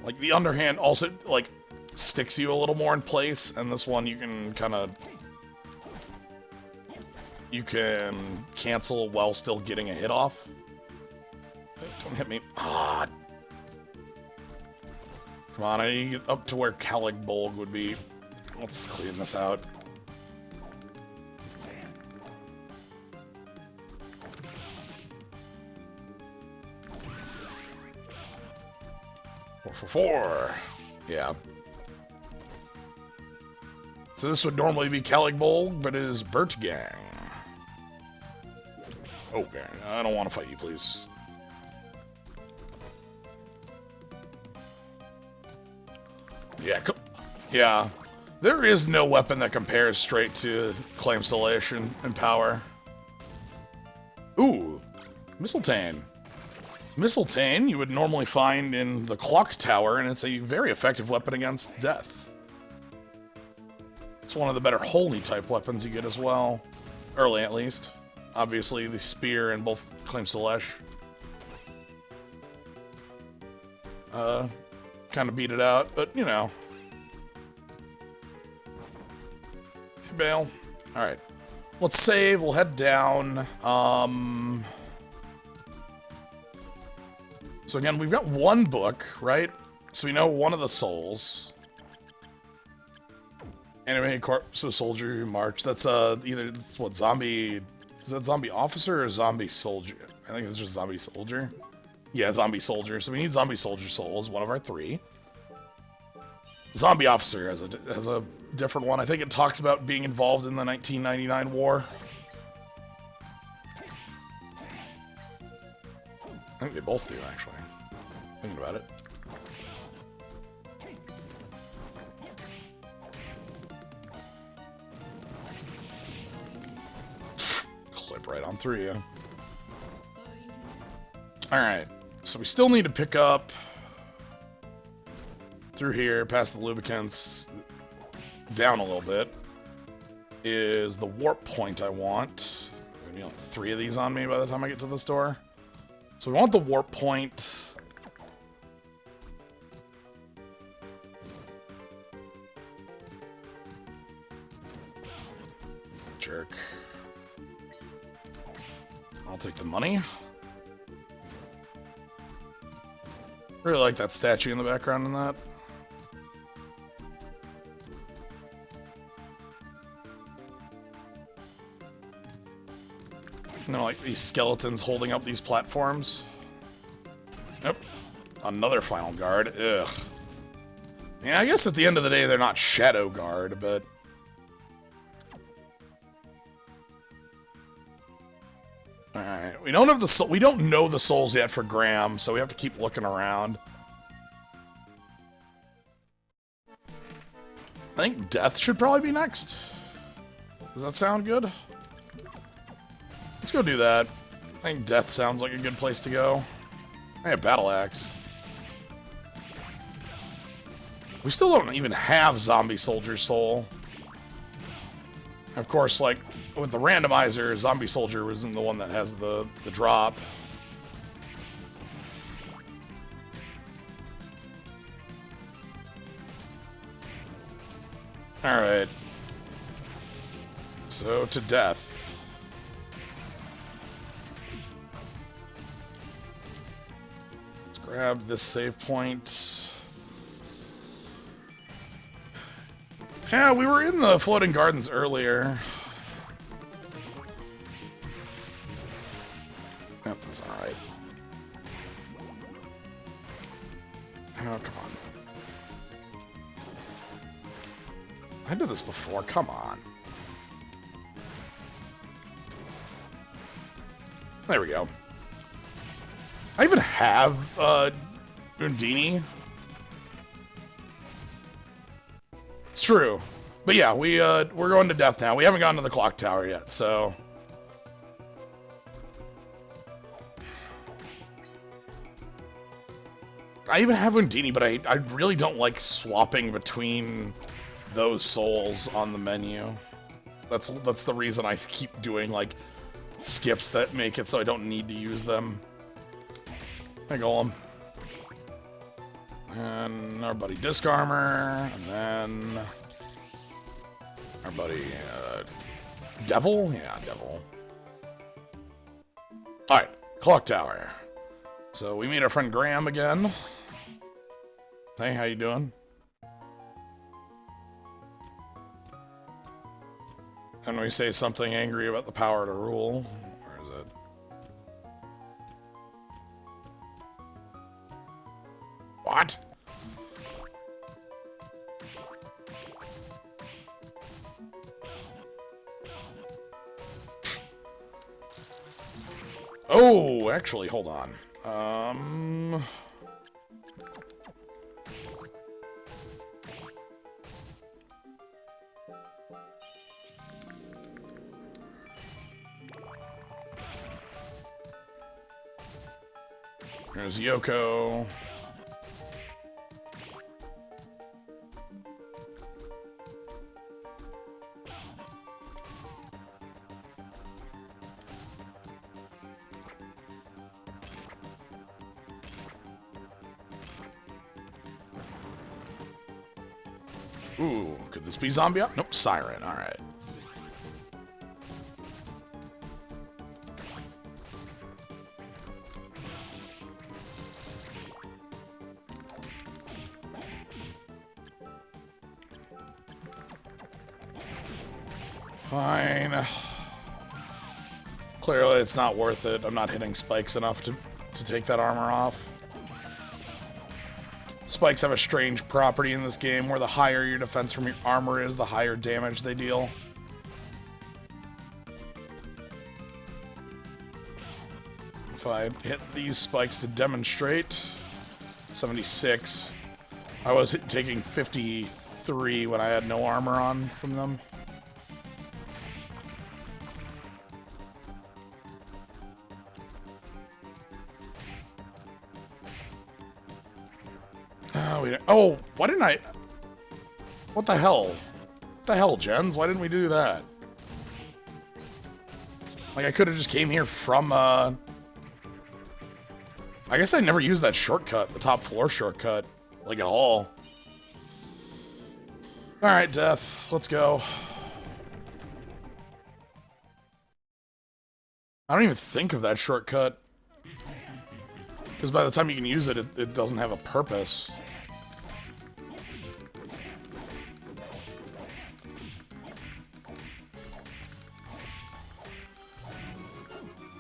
Like, the underhand also, like, sticks you a little more in place, and this one you can kind of... You can cancel while still getting a hit off. Don't hit me. Ah. Come on, I need to get up to where Caligbolg would be. Let's clean this out. Four. Yeah. So this would normally be Caligbolg, but it is Bertgang. Okay, I don't want to fight you, please. Yeah, yeah. There is no weapon that compares straight to Claymstallation and power. Ooh, Mistletoe. Mistletoe you would normally find in the Clock Tower, and it's a very effective weapon against death. It's one of the better holy type weapons you get as well. Early, at least. Obviously, the spear in both Claymstallation. Kind of beat it out, but, you know. Hey, Bale. Alright. Let's save, we'll head down. So again, we've got one book, right? So we know one of the souls. Animated corpse of a soldier who marched. That's either that's what zombie is that zombie officer or zombie soldier? I think it's just zombie soldier. Yeah, zombie soldier. So we need zombie soldier soul as one of our 3. Zombie officer has a different one. I think it talks about being involved in the 1999 war. I think they both do, actually. Thinking about it. Clip right on through you. Alright, so we still need to pick up through here, past the lubricants, down a little bit, is the warp point I want. You know, 3 of these on me by the time I get to this door. So we want the warp point. Jerk. I'll take the money. Really like that statue in the background in that. You know, like these skeletons holding up these platforms. Yep. Another final guard. Ugh. Yeah, I guess at the end of the day they're not Shadow Guard, but... Alright, we don't have the we don't know the souls yet for Graham, so we have to keep looking around. I think Death should probably be next. Does that sound good? Let's go do that. I think Death sounds like a good place to go. Hey, a Battle Axe. We still don't even have Zombie Soldier Soul. Of course, like, with the randomizer, Zombie Soldier isn't the one that has the drop. Alright. So, to Death. Let's grab this save point. Yeah, we were in the Floating Gardens earlier. Yep, that's alright. Oh, come on. I did this before, come on. There we go. I even have, Undini. It's true. But yeah, we're going to Death now. We haven't gotten to the clock tower yet, so... I even have Undini, but I really don't like swapping between those souls on the menu. That's the reason I keep doing, like, skips that make it so I don't need to use them. Hey, Golem. And our buddy Disc Armor, and then our buddy Devil? Yeah, Devil. Alright, Clock Tower. So we meet our friend Graham again. Hey, how you doing? And we say something angry about the power to rule. Where is it? What? Oh, actually, hold on. There's Yoko. Ooh, could this be Zombie? Nope, Siren, alright. Fine. Clearly it's not worth it. I'm not hitting spikes enough to take that armor off. Spikes have a strange property in this game where the higher your defense from your armor is, the higher damage they deal. If I hit these spikes to demonstrate, 76. I was taking 53 when I had no armor on from them. Oh, why didn't I... What the hell? What the hell, Jens? Why didn't we do that? Like, I could have just came here from, I guess I never used that shortcut, the top floor shortcut, like, at all. Alright, Death. Let's go. I don't even think of that shortcut. Because by the time you can use it, it doesn't have a purpose.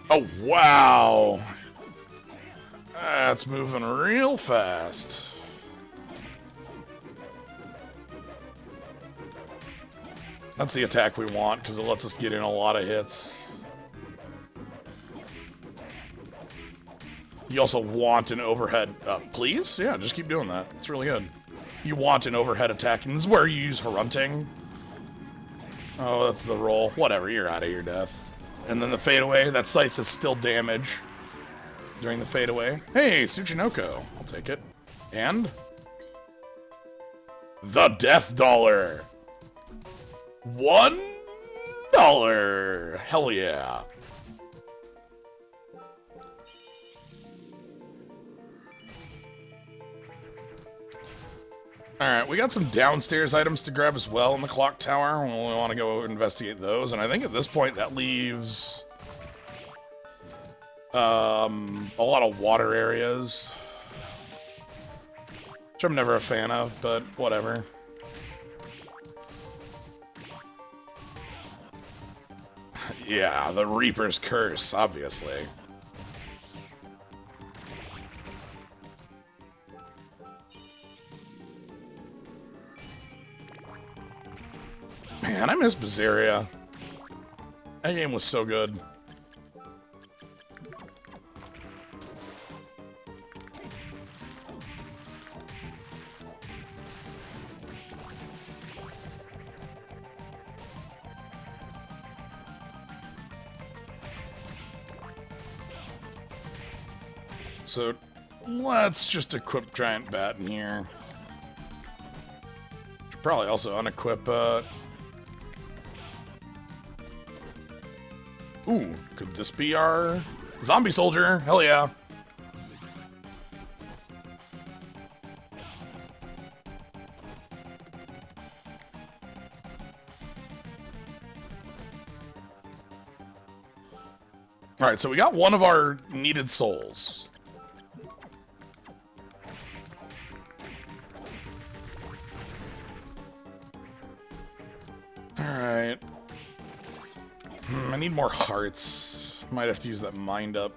Oh, wow! That's moving real fast. That's the attack we want, because it lets us get in a lot of hits. You also want an overhead... please? Yeah, just keep doing that. It's really good. You want an overhead attack, and this is where you use Harunting. Oh, that's the roll. Whatever, you're out of your death. And then the fadeaway, that scythe is still damage during the fadeaway. Hey, Tsuchinoko. I'll take it. And? The Death Dollar! $1! Hell yeah. Alright, we got some downstairs items to grab as well in the clock tower. We want to go investigate those, and I think at this point that leaves a lot of water areas, which I'm never a fan of, but whatever. Yeah, the Reaper's Curse, obviously. Man, I miss Bizzaria. That game was so good. So, let's just equip Giant Bat in here. Should probably also unequip, Ooh, could this be our zombie soldier? Hell yeah. Alright, so we got one of our needed souls. Alright. I need more hearts. Might have to use that mind up.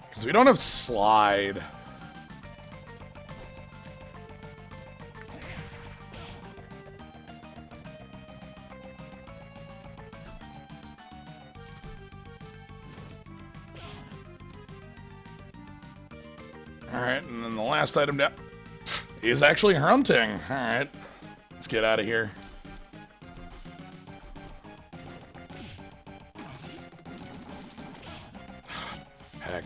Because we don't have slide. Alright, and then the last item down is actually hunting. Alright, let's get out of here. Heck.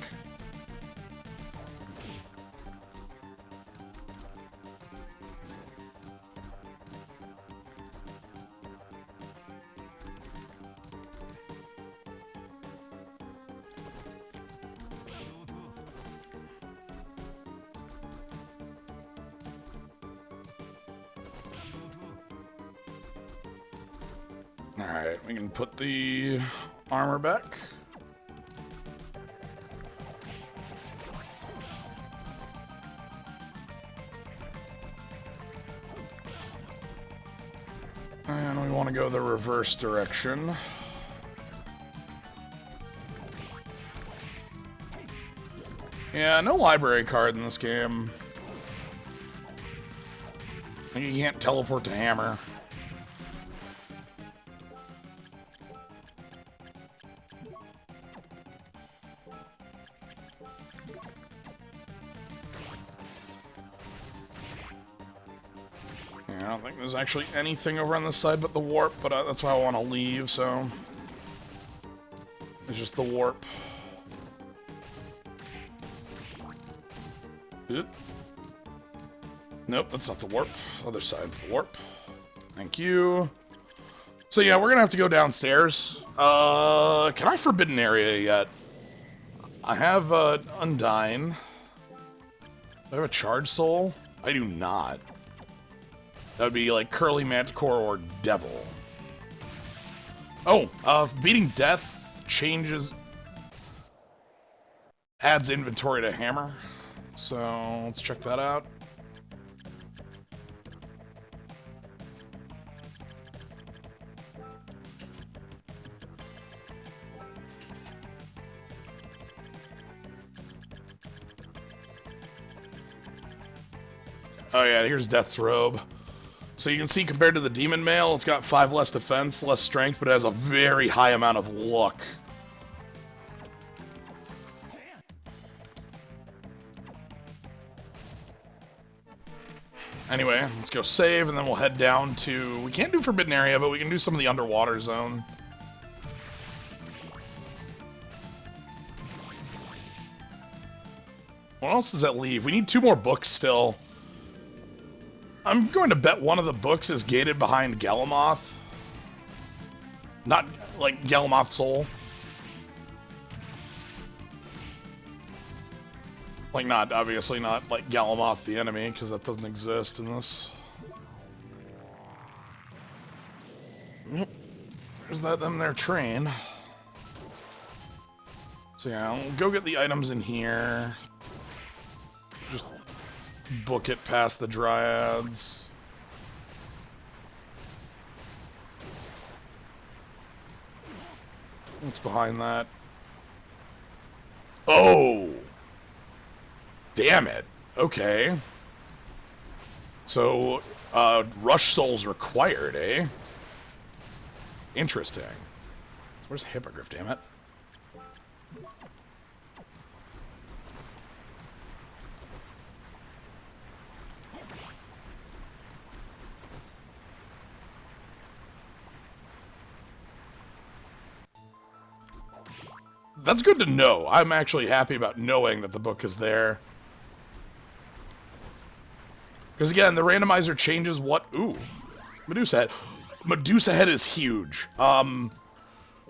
Alright, we can put the armor back. And we want to go the reverse direction. Yeah, no library card in this game. You can't teleport to Hammer. I don't think there's actually anything over on this side but the warp, but that's why I want to leave, so... It's just the warp. Nope, that's not the warp. Other side's the warp. Thank you. So yeah, we're gonna have to go downstairs. Can I Forbidden Area yet? I have, Undyne. I have a charge soul? I do not. That would be like Curly Manticore or Devil. Oh, beating death changes... adds inventory to hammer. So, let's check that out. Oh yeah, here's Death's Robe. So you can see compared to the Demon Mail, it's got 5 less defense, less strength, but it has a very high amount of luck. Anyway, let's go save, and then we'll head down to... We can't do Forbidden Area, but we can do some of the Underwater Zone. What else does that leave? We need 2 more books still. I'm going to bet one of the books is gated behind Galamoth. Not, like, Galamoth Soul. Like, not, obviously not, like, Galamoth the enemy, because that doesn't exist in this. There's them their train. So yeah, I'll go get the items in here. Just book it past the Dryads. What's behind that? Oh! Damn it. Okay. So, Rush Soul's required, eh? Interesting. Where's Hippogriff, damn it? That's good to know. I'm actually happy about knowing that the book is there. Because again, the randomizer changes what... Ooh. Medusa Head. Medusa Head is huge.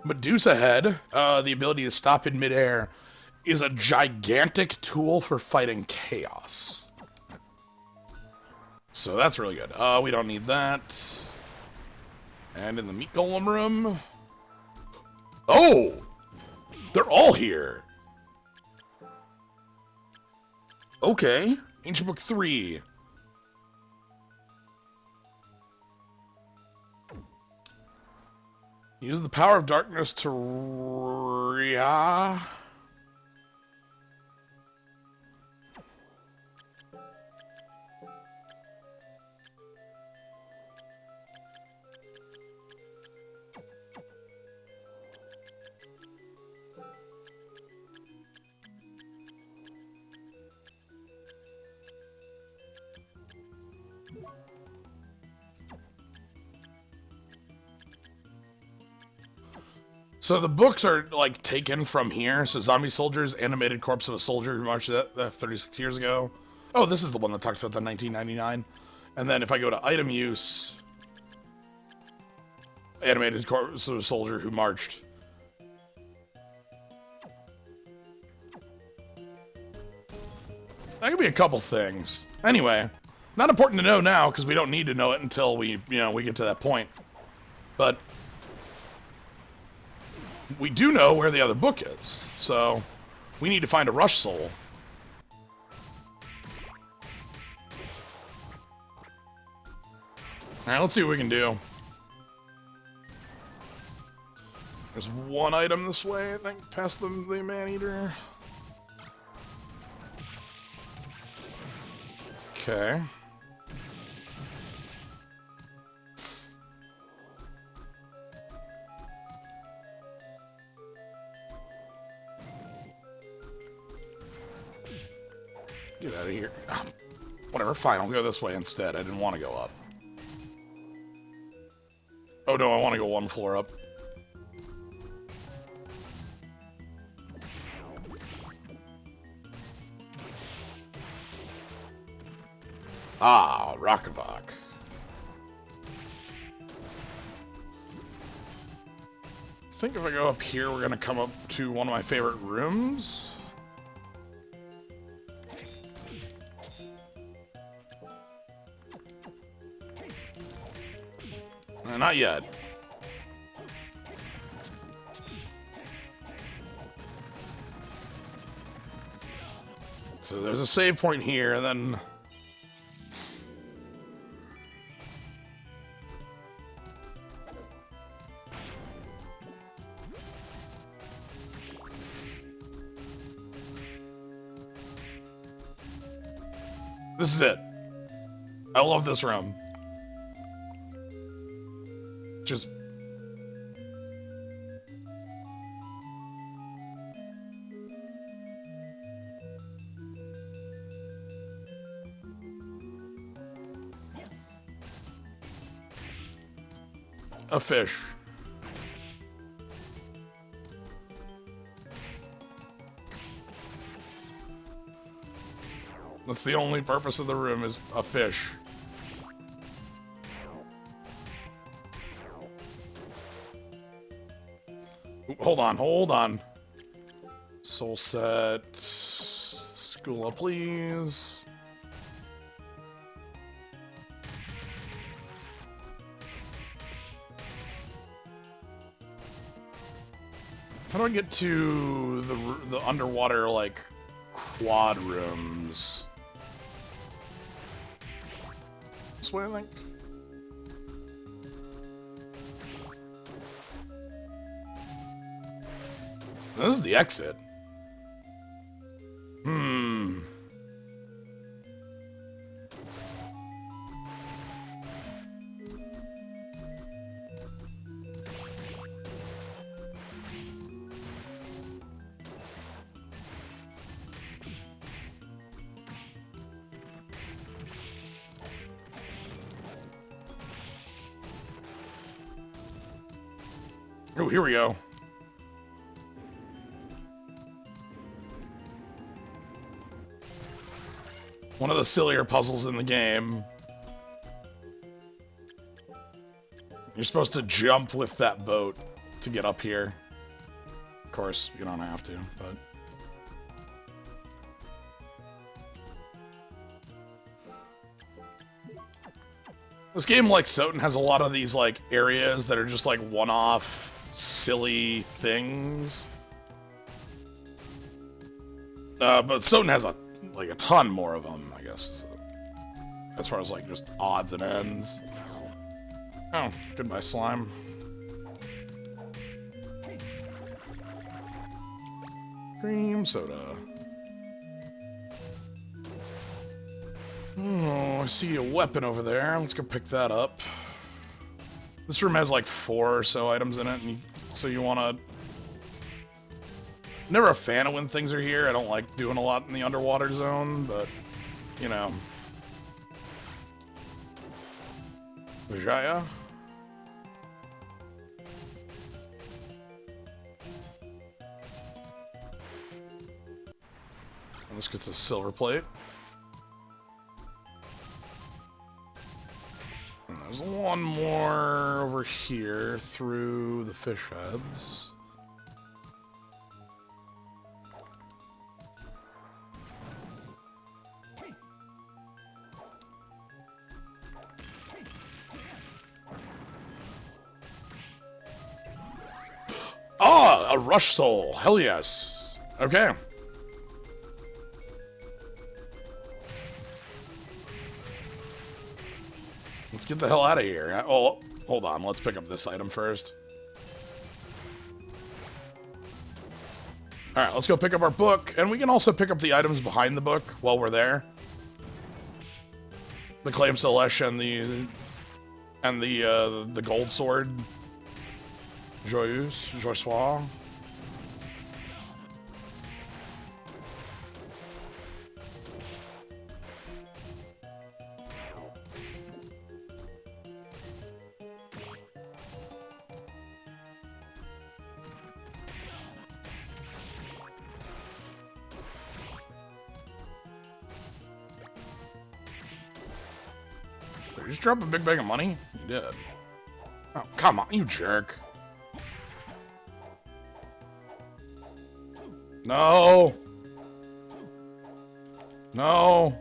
Medusa Head, the ability to stop in midair, is a gigantic tool for fighting chaos. So that's really good. We don't need that. And in the Meat Golem room... Oh! They're all here! Okay. Ancient Book 3. Use the power of darkness to... So the books are, like, taken from here. So Zombie Soldiers, Animated Corpse of a Soldier Who Marched 36 years ago. Oh, this is the one that talks about the 1999. And then if I go to item use... Animated Corpse of a Soldier Who Marched. That could be a couple things. Anyway, not important to know now, because we don't need to know it until we get to that point. But... we do know where the other book is, so we need to find a Rush Soul. Alright, let's see what we can do. There's one item this way, I think, past the Man-Eater. Okay. Get out of here. Whatever, fine, I'll go this way instead. I didn't want to go up. Oh no, I want to go one floor up. Ah, Rakavak. I think if I go up here, we're going to come up to one of my favorite rooms. Not yet. So there's a save point here, and then... This is it. I love this room. Just... a fish. That's the only purpose of the room, is a fish. Ooh, hold on. Soul set. Skula, please. How do I get to the underwater, like, quad rooms? This way, I think? This is the exit. Oh, here we go. One of the sillier puzzles in the game. You're supposed to jump with that boat to get up here. Of course, you don't have to, but... This game, like Soten, has a lot of these, like, areas that are just, like, one-off, silly things. But Soten has, a ton more of them, I guess. As far as, like, just odds and ends. Oh, goodbye, slime. Cream soda. Oh, I see a weapon over there. Let's go pick that up. This room has like 4 or so items in it, and so you want to... Never a fan of when things are here. I don't like doing a lot in the underwater zone, but, you know. Vijaya? Let's get the silver plate. And there's one more over here through the fish heads. Ah, a rush soul. Hell yes. Okay. Let's get the hell out of here. Oh, hold on. Let's pick up this item first. Alright, let's go pick up our book. And we can also pick up the items behind the book while we're there. The Claim Celesh and the gold sword. Joyeuse. Did you just drop a big bag of money? You did. Oh, come on, you jerk. No! No!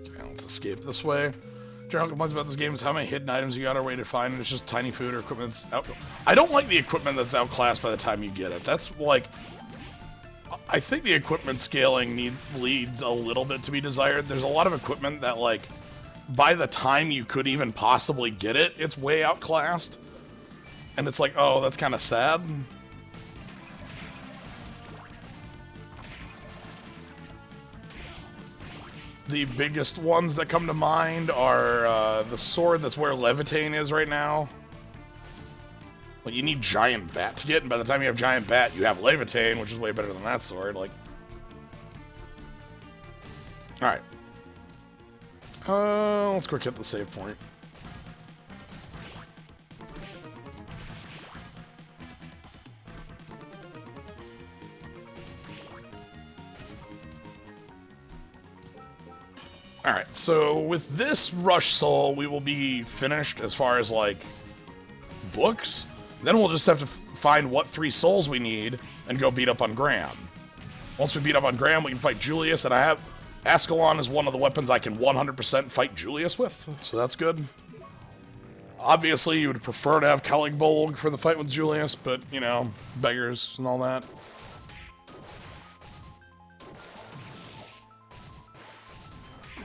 Okay, let's escape this way. General complaints about this game is how many hidden items you got or way to find, and it's just tiny food or equipment that's out. I don't like the equipment that's outclassed by the time you get it. That's like, I think the equipment scaling leads a little bit to be desired. There's a lot of equipment that, like, by the time you could even possibly get it, it's way outclassed. And it's like, oh, that's kind of sad. The biggest ones that come to mind are the sword that's where Levitain is right now. Like, you need Giant Bat to get, and by the time you have Giant Bat, you have Levitain, which is way better than that sword. Like, alright. Let's quick hit the save point. Alright, so with this Rush Soul, we will be finished as far as, like, books. Then we'll just have to find what 3 souls we need and go beat up on Graham. Once we beat up on Graham, we can fight Julius, and I have... Ascalon is one of the weapons I can 100% fight Julius with, so that's good. Obviously, you would prefer to have Caligbolg for the fight with Julius, but, you know, beggars and all that.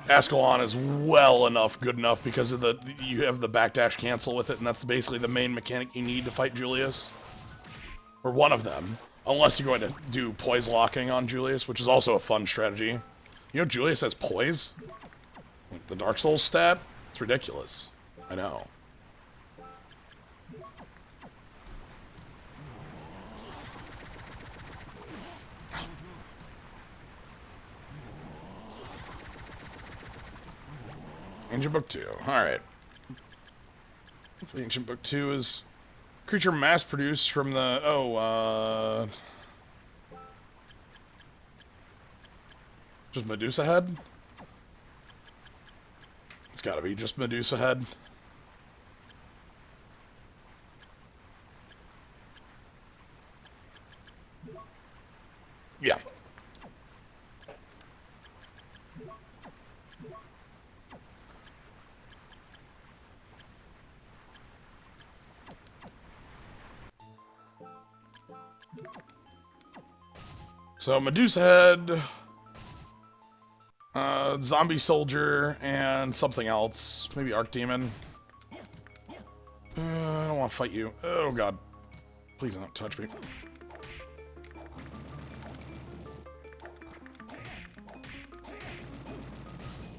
Ascalon is well enough, good enough, because of you have the backdash cancel with it, and that's basically the main mechanic you need to fight Julius. Or one of them. Unless you're going to do poise locking on Julius, which is also a fun strategy. You know Julius has poise? Like the Dark Souls stat? It's ridiculous. I know. Ancient Book 2. Alright. Ancient Book 2 is creature mass-produced from the... just Medusa Head? It's gotta be just Medusa Head. Yeah. So, Medusa Head, Zombie Soldier, and something else. Maybe Archdemon. I don't want to fight you. Oh, God. Please don't touch me.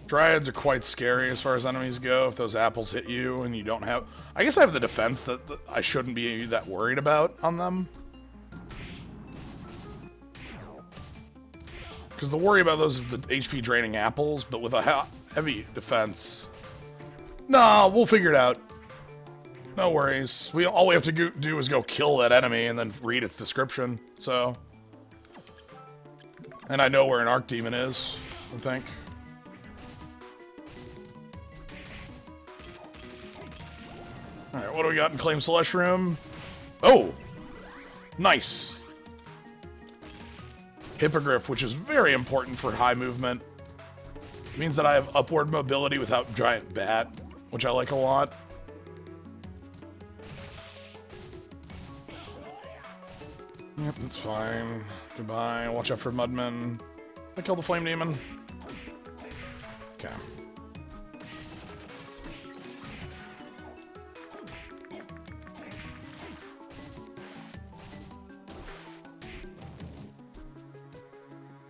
Dryads are quite scary as far as enemies go. If those apples hit you and you don't have... I guess I have the defense that I shouldn't be that worried about on them. Because the worry about those is the HP draining apples, but with a heavy defense... No, we'll figure it out. No worries. All we have to do is go kill that enemy and then read its description, so... And I know where an Archdemon is, I think. Alright, what do we got in Claim Celeste Room? Oh! Nice! Hippogriff, which is very important for high movement. It means that I have upward mobility without Giant Bat, which I like a lot. Yep, that's fine. Goodbye. Watch out for Mudman. I killed the Flame Demon. Okay.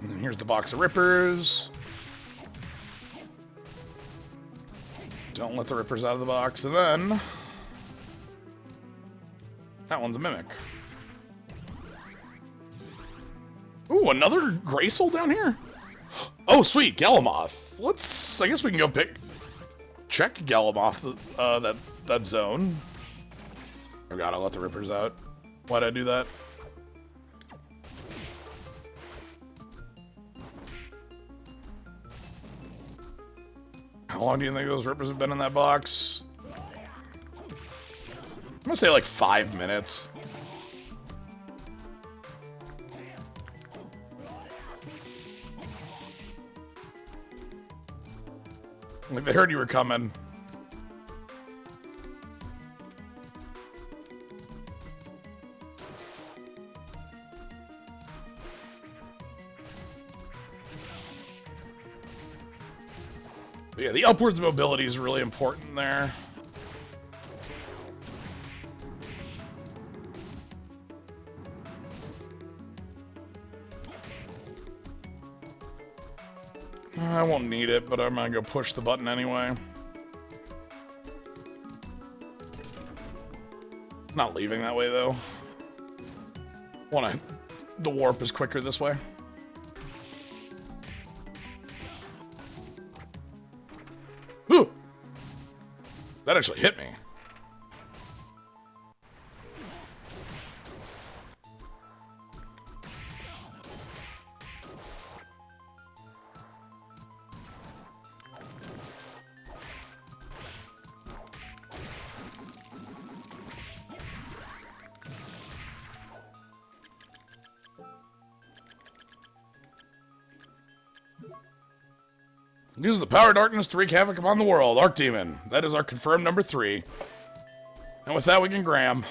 And then here's the box of Rippers. Don't let the Rippers out of the box. And then... that one's a Mimic. Ooh, another Grey Soul down here? Oh, sweet, Galamoth. I guess we can go check Galamoth, that zone. Oh god, I let the Rippers out. Why'd I do that? How long do you think those Rippers have been in that box? I'm gonna say like 5 minutes. Like, they heard you were coming. But yeah, the upwards mobility is really important there. I won't need it, but I'm gonna go push the button anyway. Not leaving that way, though. The warp is quicker this way. Ooh! That actually hit me. Use the power of darkness to wreak havoc upon the world. Archdemon. That is our confirmed number 3. And with that, we can Graham.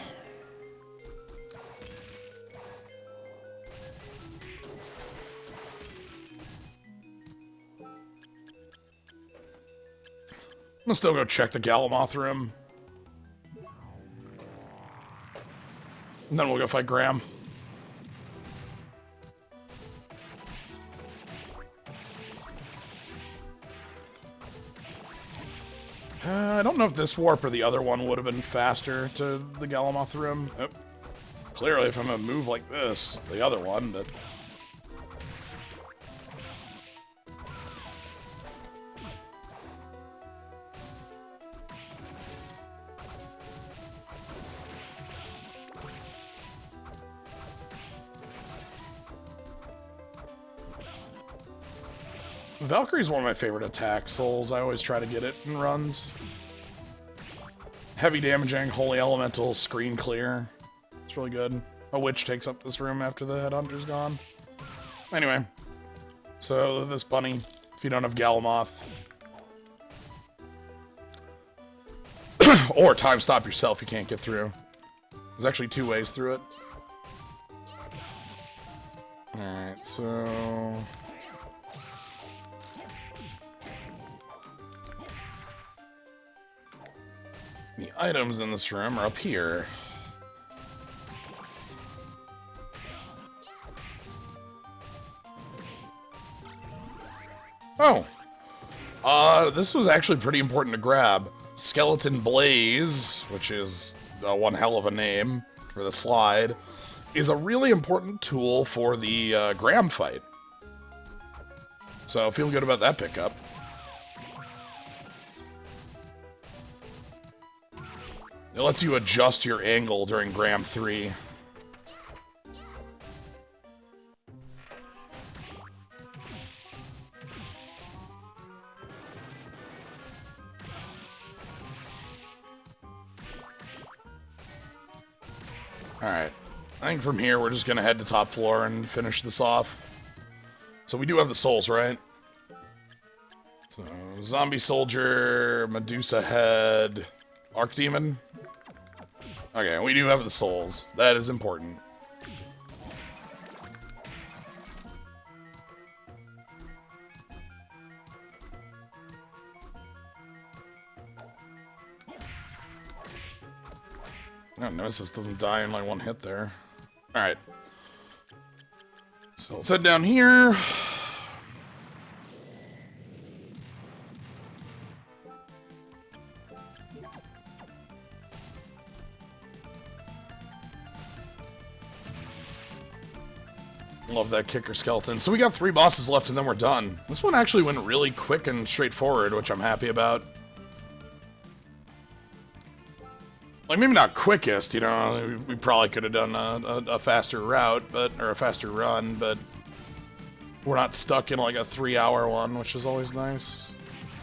I'm gonna still go check the Galamoth room. And then we'll go fight Graham. I don't know if this warp or the other one would have been faster to the Galamoth room. Oh, clearly, if I'm gonna move like this, the other one, but... Valkyrie's one of my favorite attack souls. I always try to get it in runs. Heavy damaging, holy elemental, screen clear. It's really good. A witch takes up this room after the headhunter's gone. Anyway, so this bunny, if you don't have Galamoth, or time stop yourself, you can't get through. There's actually 2 ways through it. Alright, so... the items in this room are up here. Oh. This was actually pretty important to grab. Skeleton Blaze, which is one hell of a name for the slide, is a really important tool for the Graham fight. So feel good about that pickup. It lets you adjust your angle during Graham 3. Alright. I think from here we're just gonna head to top floor and finish this off. So we do have the souls, right? So, Zombie Soldier, Medusa Head, Archdemon. Okay, we do have the souls. That is important. Oh, Nemesis doesn't die in like one hit there. Alright. So let's head down here. Love that kicker skeleton. So we got 3 bosses left and then we're done. This one actually went really quick and straightforward, which I'm happy about. Like, maybe not quickest, you know, we probably could have done a faster route, or a faster run, but we're not stuck in like a 3-hour one, which is always nice.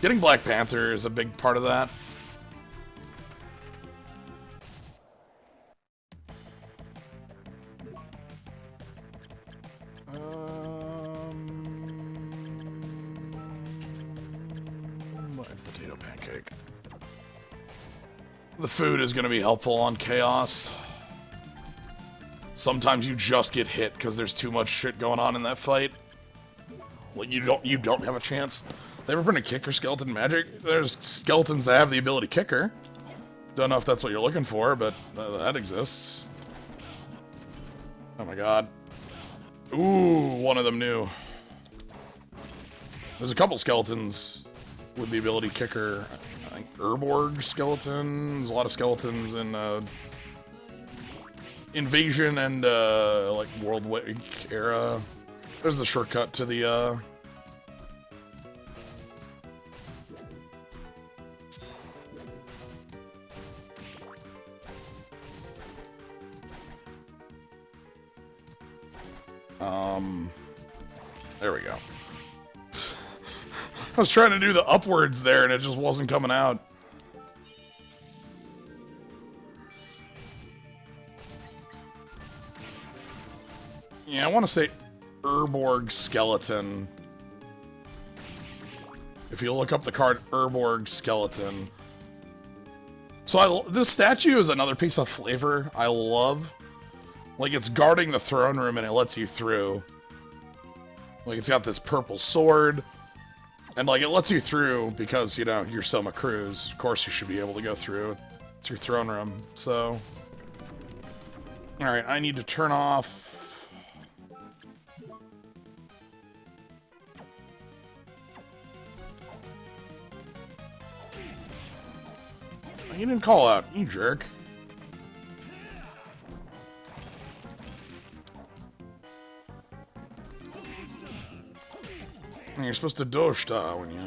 Getting Black Panther is a big part of that. go pancake. The food is going to be helpful on Chaos. Sometimes you just get hit because there's too much shit going on in that fight. Like you don't have a chance. They ever been a kicker skeleton magic? There's skeletons that have the ability kicker. Don't know if that's what you're looking for, but that exists. Oh my god. Ooh, one of them new. There's a couple skeletons with the ability kicker. I think Urborg skeletons. A lot of skeletons in Invasion and like World Wake era. There's the shortcut to the there we go. I was trying to do the upwards there and it just wasn't coming out. Yeah, I want to say Urborg skeleton. If you look up the card Urborg skeleton. So this statue is another piece of flavor I love. Like it's guarding the throne room and it lets you through. Like it's got this purple sword. And like it lets you through because, you know, you're Selma Cruz. Of course you should be able to go through. It's your throne room, so. Alright, I need to turn off. You didn't call out, you jerk. You're supposed to doshta when you...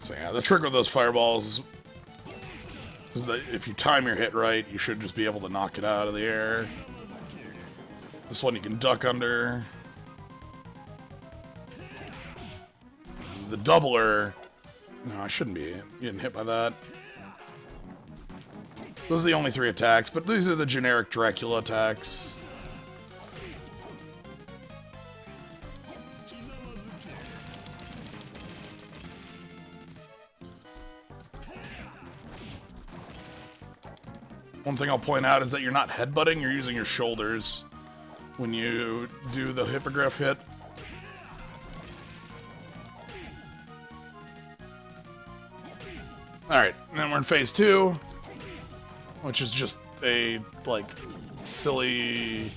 So yeah, the trick with those fireballs is that if you time your hit right, you should just be able to knock it out of the air. This one you can duck under. The doubler... No, I shouldn't be getting hit by that. Those are the only 3 attacks, but these are the generic Dracula attacks. One thing I'll point out is that you're not headbutting, you're using your shoulders when you do the hippogriff hit. Alright, and then we're in phase 2, which is just a, like, silly...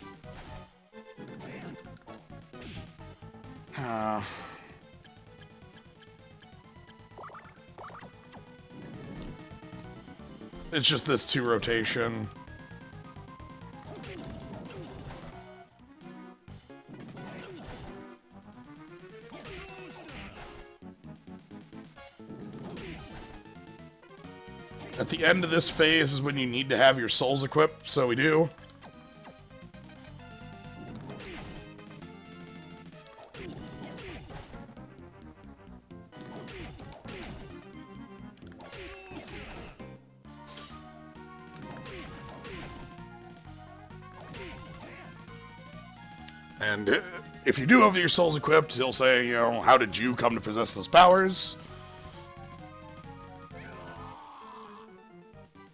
It's just this 2 rotation. At the end of this phase is when you need to have your souls equipped, so we do. And if you do have your souls equipped, he'll say, you know, how did you come to possess those powers?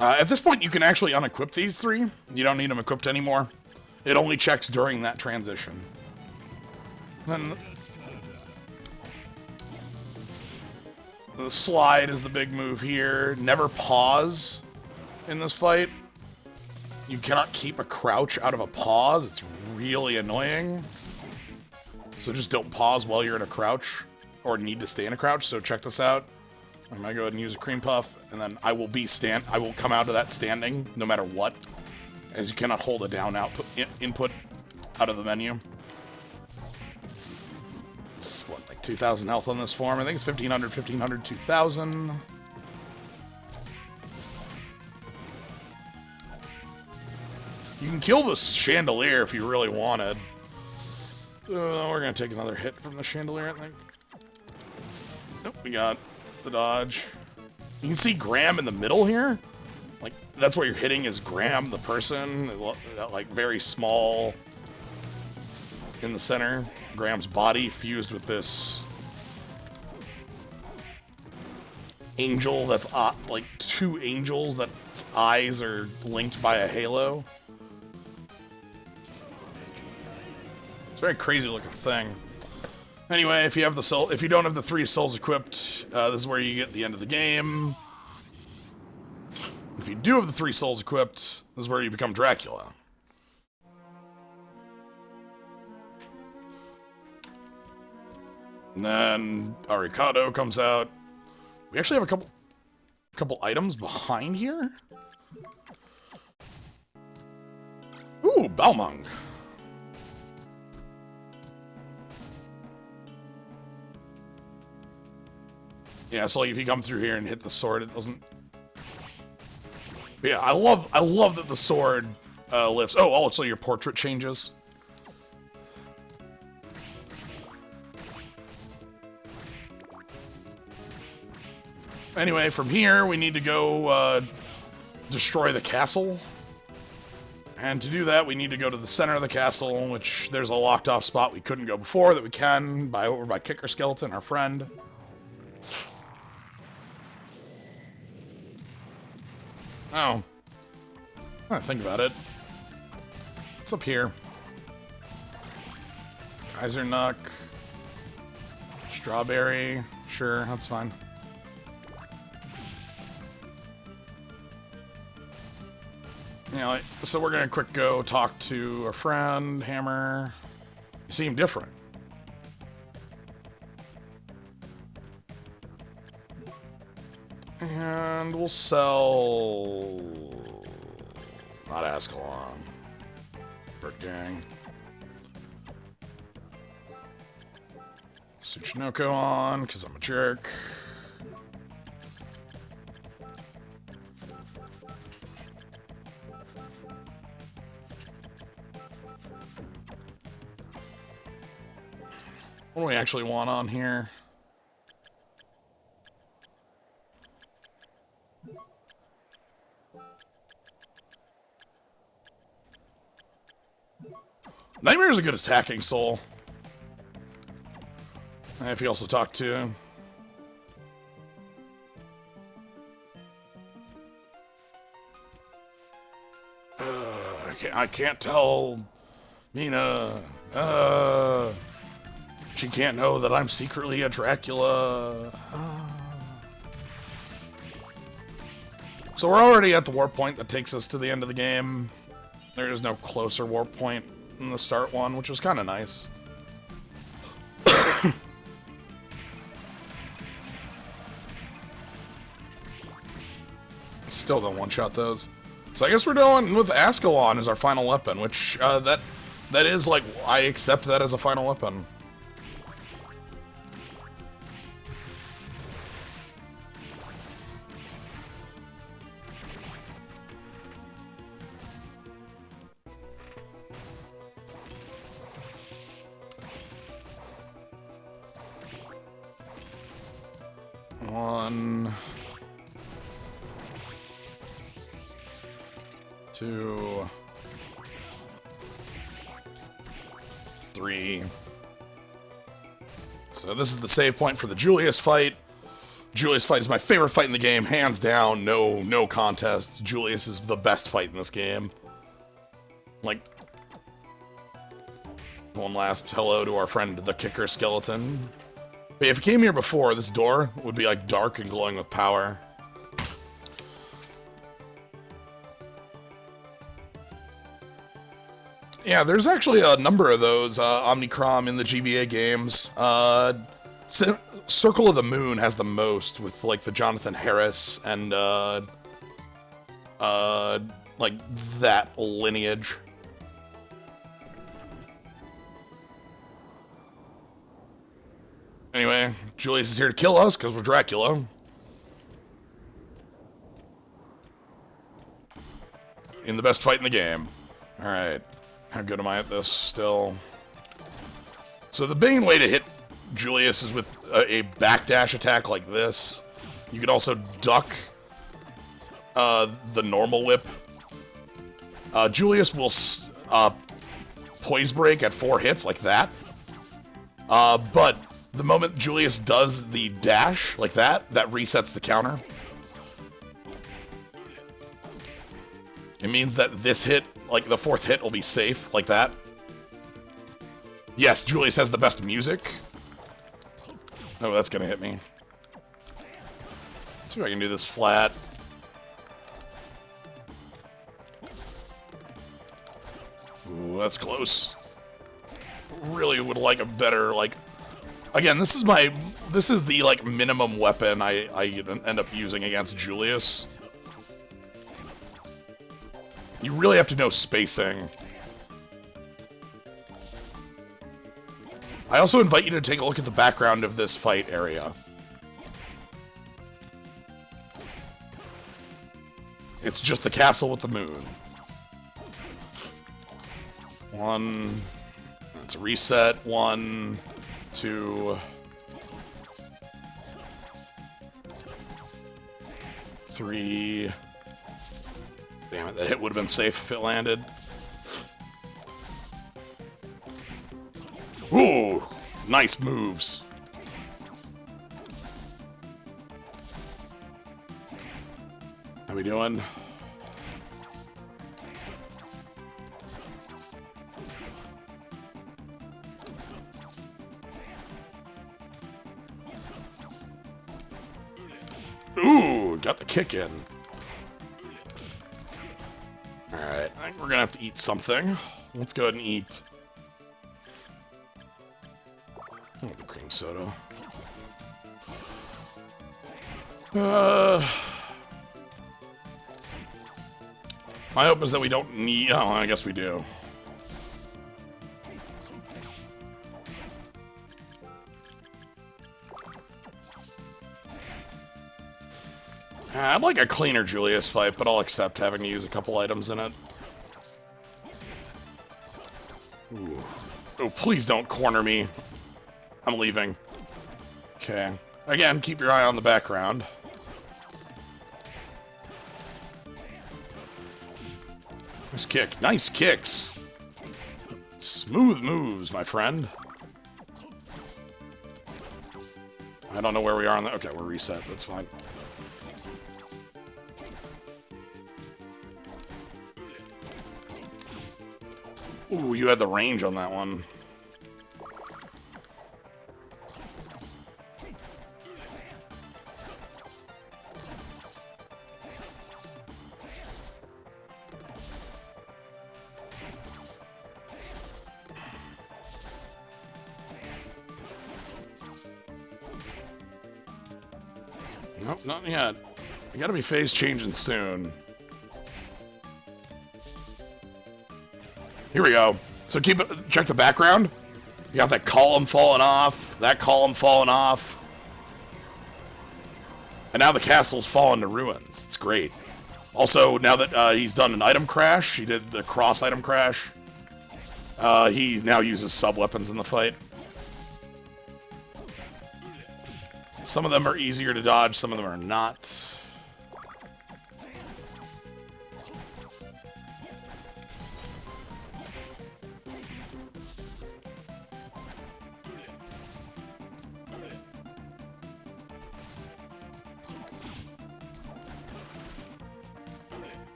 At this point, you can actually unequip these 3. You don't need them equipped anymore. It only checks during that transition. Then the slide is the big move here. Never pause in this fight. You cannot keep a crouch out of a pause. It's really annoying. So just don't pause while you're in a crouch or need to stay in a crouch. So check this out. I'm gonna go ahead and use a cream puff, and then I will come out of that standing no matter what, as you cannot hold a down output input out of the menu. It's what, like 2,000 health on this form? I think it's 1,500, 1,500, 2,000. You can kill this chandelier if you really wanted. We're gonna take another hit from the chandelier, I think. Nope. We got the dodge. You can see Graham in the middle here. Like, that's what you're hitting is Graham, the person. Like, very small in the center. Graham's body fused with this angel that's like two angels that's eyes are linked by a halo. It's a very crazy looking thing. Anyway, if you have the soul, if you don't have the 3 souls equipped, this is where you get the end of the game. If you do have the 3 souls equipped, this is where you become Dracula. And then Arikado comes out. We actually have a couple items behind here. Ooh, Balmung. Yeah, so like if you come through here and hit the sword, it doesn't. But yeah, I love that the sword lifts. Oh, also your portrait changes. Anyway, from here we need to go destroy the castle. And to do that, we need to go to the center of the castle, which there's a locked off spot we couldn't go before that we can over by Kicker Skeleton, our friend. Oh. I think about it. What's up here? Kaiser Nuck. Strawberry. Sure, that's fine. You know, so we're gonna quick go talk to a friend, Hammer. You seem different. And we'll sell... Not Ascalon. Brick Gang. Tsuchinoko on, because I'm a jerk. What do we actually want on here? Nightmare's a good attacking soul. If you also talk to... I can't tell Mina. She can't know that I'm secretly a Dracula. So we're already at the warp point that takes us to the end of the game. There is no closer warp point in the start one, which was kind of nice. Still don't one-shot those. So I guess we're doing with Ascalon as our final weapon, which that is like, I accept that as a final weapon. One, 2, 3. So this is the save point for the Julius fight. Julius fight is my favorite fight in the game, hands down, no contest. Julius is the best fight in this game. Like, one last hello to our friend the Kicker Skeleton. But if you came here before, this door would be like dark and glowing with power. Yeah, there's actually a number of those Omnicrom in the GBA games. Circle of the Moon has the most with like the Jonathan Harris and like that lineage. Anyway, Julius is here to kill us because we're Dracula. In the best fight in the game. Alright. How good am I at this still? So the main way to hit Julius is with a backdash attack like this. You can also duck the normal whip. Julius will poise break at 4 hits like that. But the moment Julius does the dash like that, that resets the counter. It means that this hit, like the 4th hit, will be safe like that. Yes, Julius has the best music. Oh, that's gonna hit me. Let's see if I can do this flat. Ooh, that's close. Really would like a better, like... Again, this is the, like, minimum weapon I end up using against Julius. You really have to know spacing. I also invite you to take a look at the background of this fight area. It's just the castle with the moon. One... Let's reset. 1, 2... 3... Damn it, that hit would have been safe if it landed. Ooh! Nice moves. How we doing? Ooh, got the kick in. Alright, I think we're gonna have to eat something. Let's go ahead and eat. Oh, the cream soda. My hope is that we don't need... Oh, I guess we do. I'd like a cleaner Julius fight, but I'll accept having to use a couple items in it. Ooh. Oh, please don't corner me. I'm leaving. Okay. Again, keep your eye on the background. Nice kick. Nice kicks. Smooth moves, my friend. I don't know where we are on the... Okay, we're reset. That's fine. Ooh, you had the range on that one. Nope, not yet. You gotta be phase changing soon. Here we go. So check the background. You got that column falling off, that column falling off. And now the castle's fallen to ruins. It's great. Also, now that he's done an item crash, he did the cross item crash, he now uses sub-weapons in the fight. Some of them are easier to dodge, some of them are not.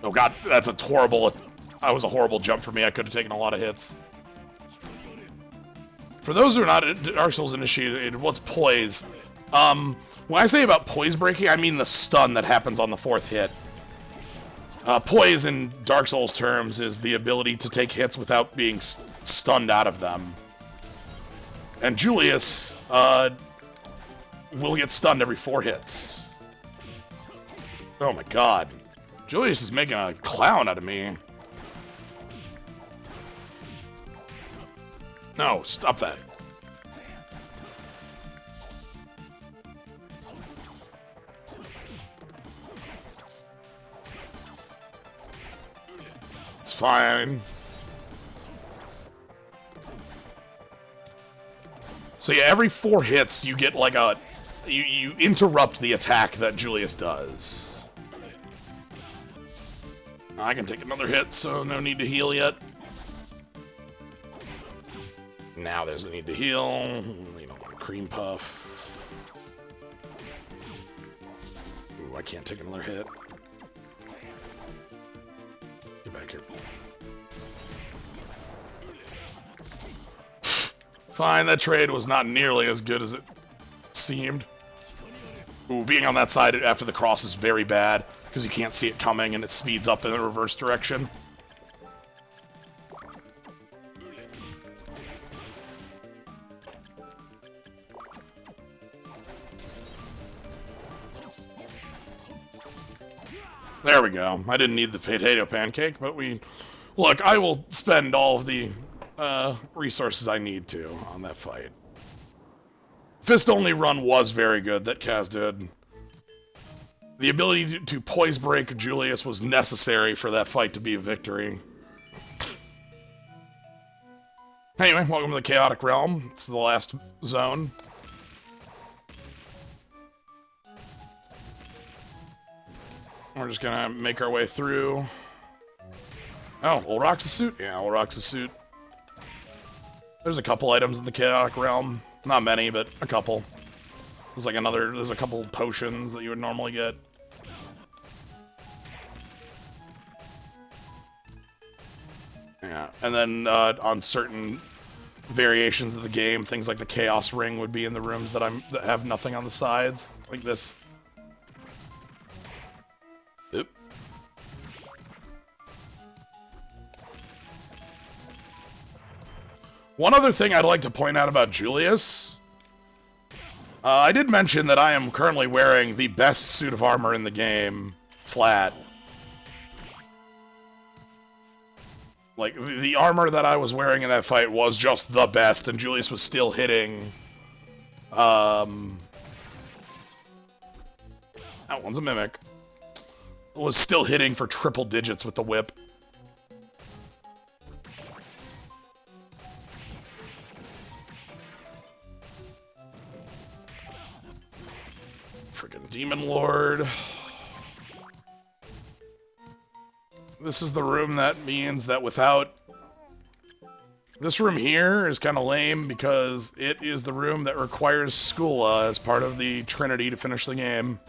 Oh god, that's a horrible... That was a horrible jump for me. I could have taken a lot of hits. For those who are not Dark Souls initiated, what's poise? When I say about poise breaking, I mean the stun that happens on the 4th hit. Poise in Dark Souls terms is the ability to take hits without being stunned out of them. And Julius will get stunned every 4 hits. Oh my god. Julius is making a clown out of me. No, stop that. It's fine. So yeah, every 4 hits, you get like a... You interrupt the attack that Julius does. I can take another hit, so no need to heal yet. Now there's a need to heal. You don't want a cream puff. Ooh, I can't take another hit. Get back here. Fine, that trade was not nearly as good as it seemed. Ooh, being on that side after the cross is very bad, because you can't see it coming and it speeds up in the reverse direction. There we go. I didn't need the potato pancake, but we... Look, I will spend all of the resources I need to on that fight. Fist-only run was very good that Kaz did. The ability to poise break Julius was necessary for that fight to be a victory. Anyway, welcome to the Chaotic Realm. It's the last zone. We're just gonna make our way through. Oh, Olrox's suit? Yeah, Olrox's suit. There's a couple items in the Chaotic Realm. Not many, but a couple. There's a couple potions that you would normally get. Yeah, and then on certain variations of the game, things like the Chaos Ring would be in the rooms that have nothing on the sides, like this. Oop. One other thing I'd like to point out about Julius. I did mention that I am currently wearing the best suit of armor in the game, flat. Like, the armor that I was wearing in that fight was just the best, and Julius was still hitting... That one's a mimic. Was still hitting for triple digits with the whip. Freaking Demon Lord. This is the room that means that without... This room here is kind of lame because it is the room that requires Skula as part of the Trinity to finish the game.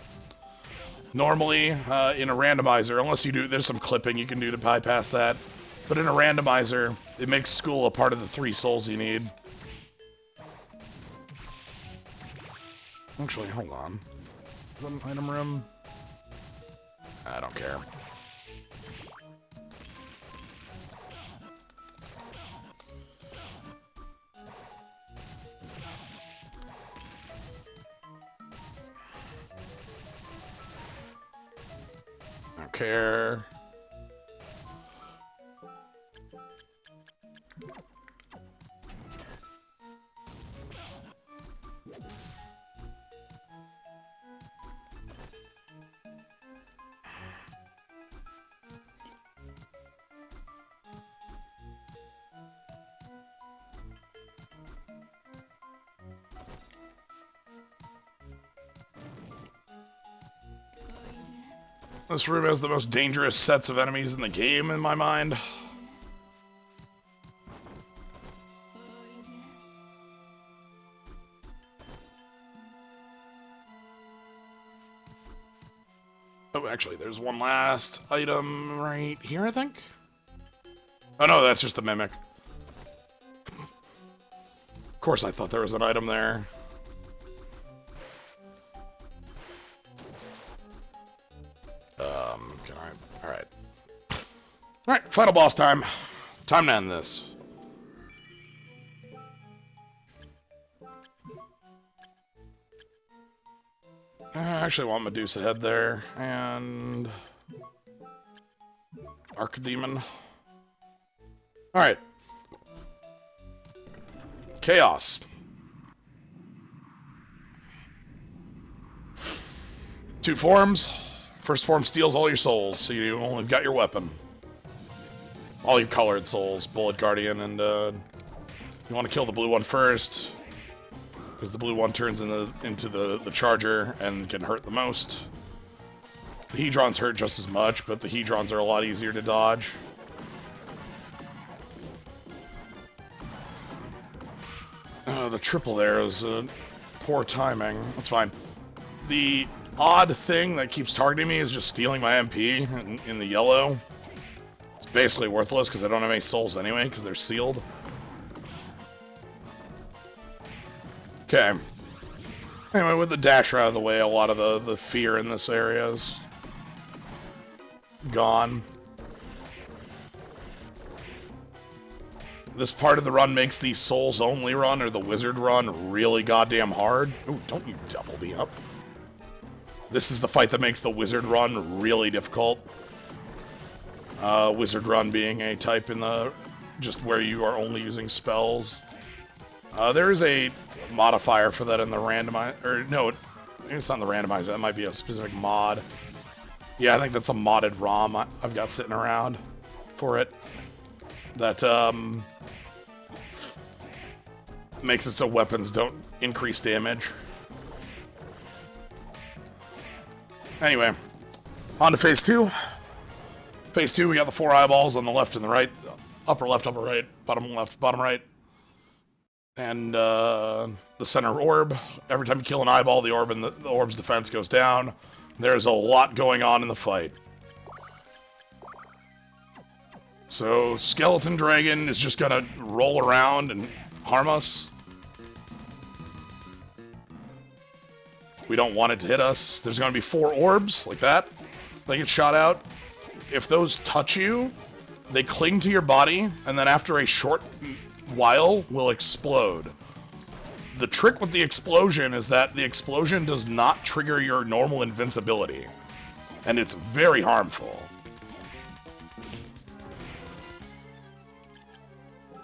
Normally, in a randomizer, unless you do... There's some clipping you can do to bypass that. But in a randomizer, it makes Skula part of the 3 souls you need. Actually, hold on. Is that an item room? I don't care. Don't care. This room has the most dangerous sets of enemies in the game, in my mind. Oh, actually, there's one last item right here, I think? Oh no, that's just the mimic. Of course I thought there was an item there. Alright. Alright, final boss time. Time to end this. I actually want Medusa Head there, and... Archdemon. Alright. Chaos. 2 forms. First form steals all your souls, so you only got your weapon. All your colored souls, Bullet Guardian, and you want to kill the blue one first. because the blue one turns into the charger and can hurt the most. The Hedrons hurt just as much, but the Hedrons are a lot easier to dodge. The triple arrows, poor timing. That's fine. The odd thing that keeps targeting me is just stealing my MP in the yellow. It's basically worthless because I don't have any souls anyway because they're sealed. Okay. Anyway, with the dasher out of the way, a lot of the fear in this area is gone. This part of the run makes the Souls only run, or the Wizard run, really goddamn hard. Ooh, don't you double me up. This is the fight that makes the Wizard run really difficult. Wizard run being a type in the... just where you are only using spells. There is a modifier for that in the randomizer... or, no, it's not the randomizer. That might be a specific mod. Yeah, I think that's a modded ROM I've got sitting around for it. That, makes it so weapons don't increase damage. Anyway, on to phase 2. Phase 2, we got the 4 eyeballs on the left and the right. Upper left, upper right, bottom left, bottom right. And the center orb. Every time you kill an eyeball, the orb and the orb's defense goes down. There's a lot going on in the fight. So, Skeleton Dragon is just gonna roll around and harm us. We don't want it to hit us. There's gonna be 4 orbs, like that. They get shot out. If those touch you, they cling to your body, and then after a short while, will explode. The trick with the explosion is that the explosion does not trigger your normal invincibility. And it's very harmful.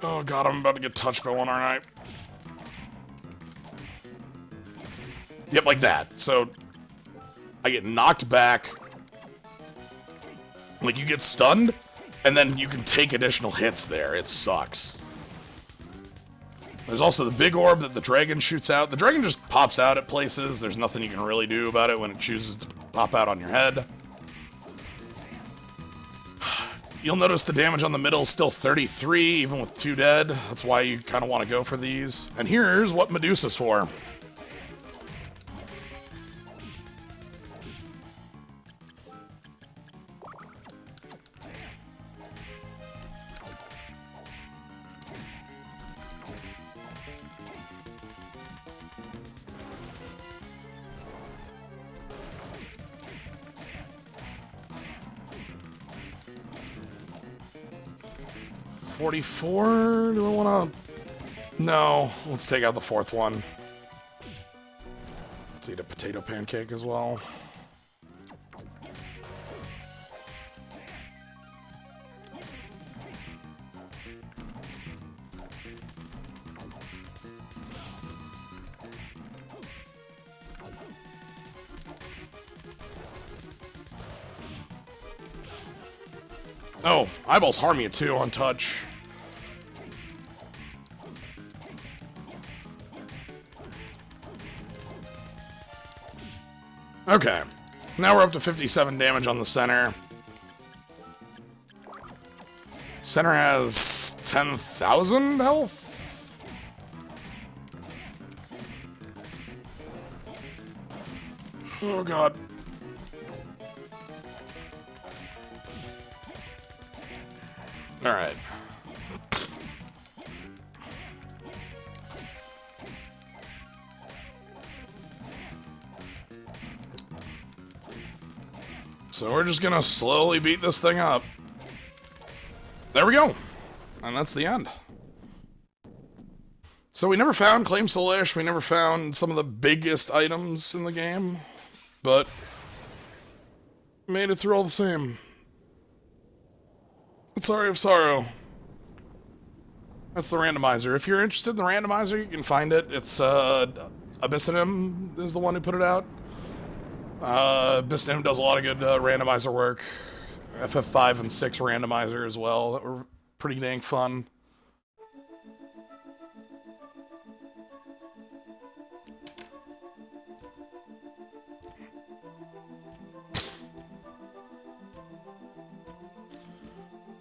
Oh god, I'm about to get touched by one, aren't I? Yep, like that. So, I get knocked back. Like, you get stunned, and then you can take additional hits there. It sucks. There's also the big orb that the dragon shoots out. The dragon just pops out at places. There's nothing you can really do about it when it chooses to pop out on your head. You'll notice the damage on the middle is still 33, even with 2 dead. That's why you kind of want to go for these. And here's what Medusa's for. $44? Do I want to... No, let's take out the 4th one. Let's eat a potato pancake as well. Oh, eyeballs harm you too on touch. Okay, now we're up to 57 damage on the center. Center has 10,000 health? Oh god. Alright. So we're just gonna slowly beat this thing up. There we go. And that's the end. So we never found Claim Solish, we never found some of the biggest items in the game, but made it through all the same. It's Aria of Sorrow. That's the randomizer. If you're interested in the randomizer, you can find it. It's, Abyssinum is the one who put it out. Abyssinum does a lot of good randomizer work. FF5 and 6 randomizer as well. That were pretty dang fun.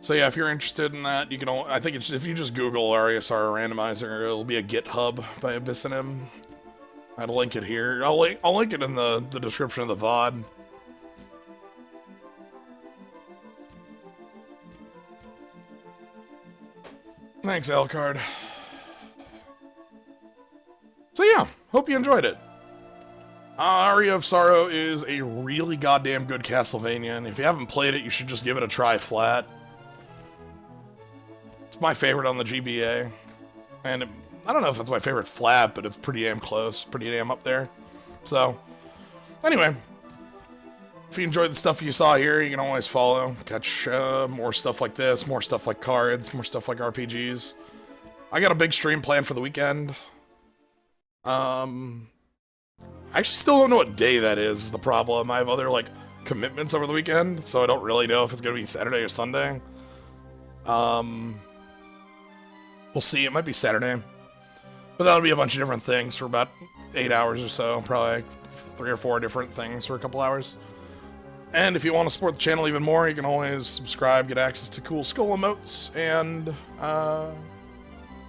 So yeah, if you're interested in that, you can. I think it's, if you just Google Aria of Sorrow Randomizer, it'll be a GitHub by Abyss and him. I'd link it here. I'll link it in the description of the VOD. Thanks, Elcard. So yeah, hope you enjoyed it. Aria of Sorrow is a really goddamn good Castlevania, and if you haven't played it, you should just give it a try flat. It's my favorite on the GBA, and I don't know if it's my favorite flat, but it's pretty damn close, pretty damn up there. So, anyway, if you enjoyed the stuff you saw here, you can always follow, catch more stuff like this, more stuff like cards, more stuff like RPGs. I got a big stream planned for the weekend. I actually still don't know what day that is the problem. I have other, like, commitments over the weekend, so I don't really know if it's going to be Saturday or Sunday. We'll see. It might be Saturday. But that'll be a bunch of different things for about 8 hours or so. Probably like 3 or 4 different things for a couple hours. And if you want to support the channel even more, you can always subscribe, get access to cool skull emotes, and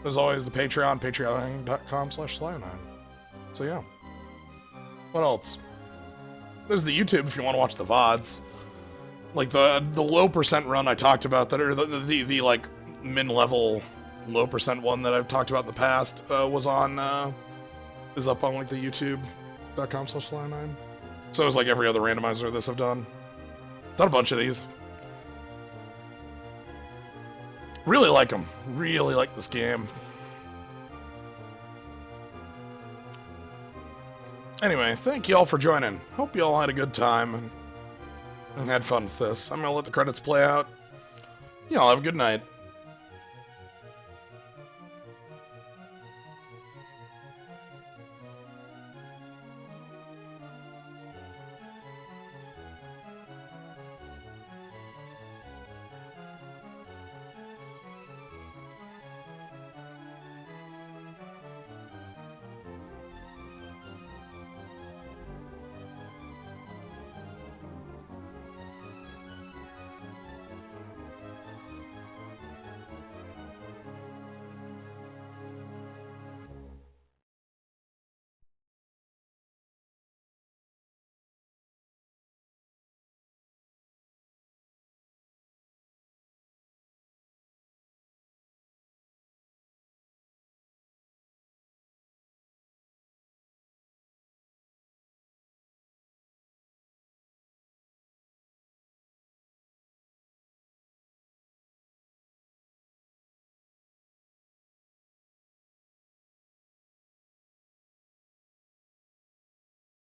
there's always the Patreon, patreon.com/Slionine. So yeah. What else? There's the YouTube if you want to watch the VODs. Like the low percent run I talked about, that or the like min-level low percent one that I've talked about in the past is up on like the youtube.com/Slionine. So it's like every other randomizer of this I've done. Done a bunch of these. Really like them. Really like this game. Anyway, thank you all for joining. Hope you all had a good time and had fun with this. I'm gonna let the credits play out. You all have a good night.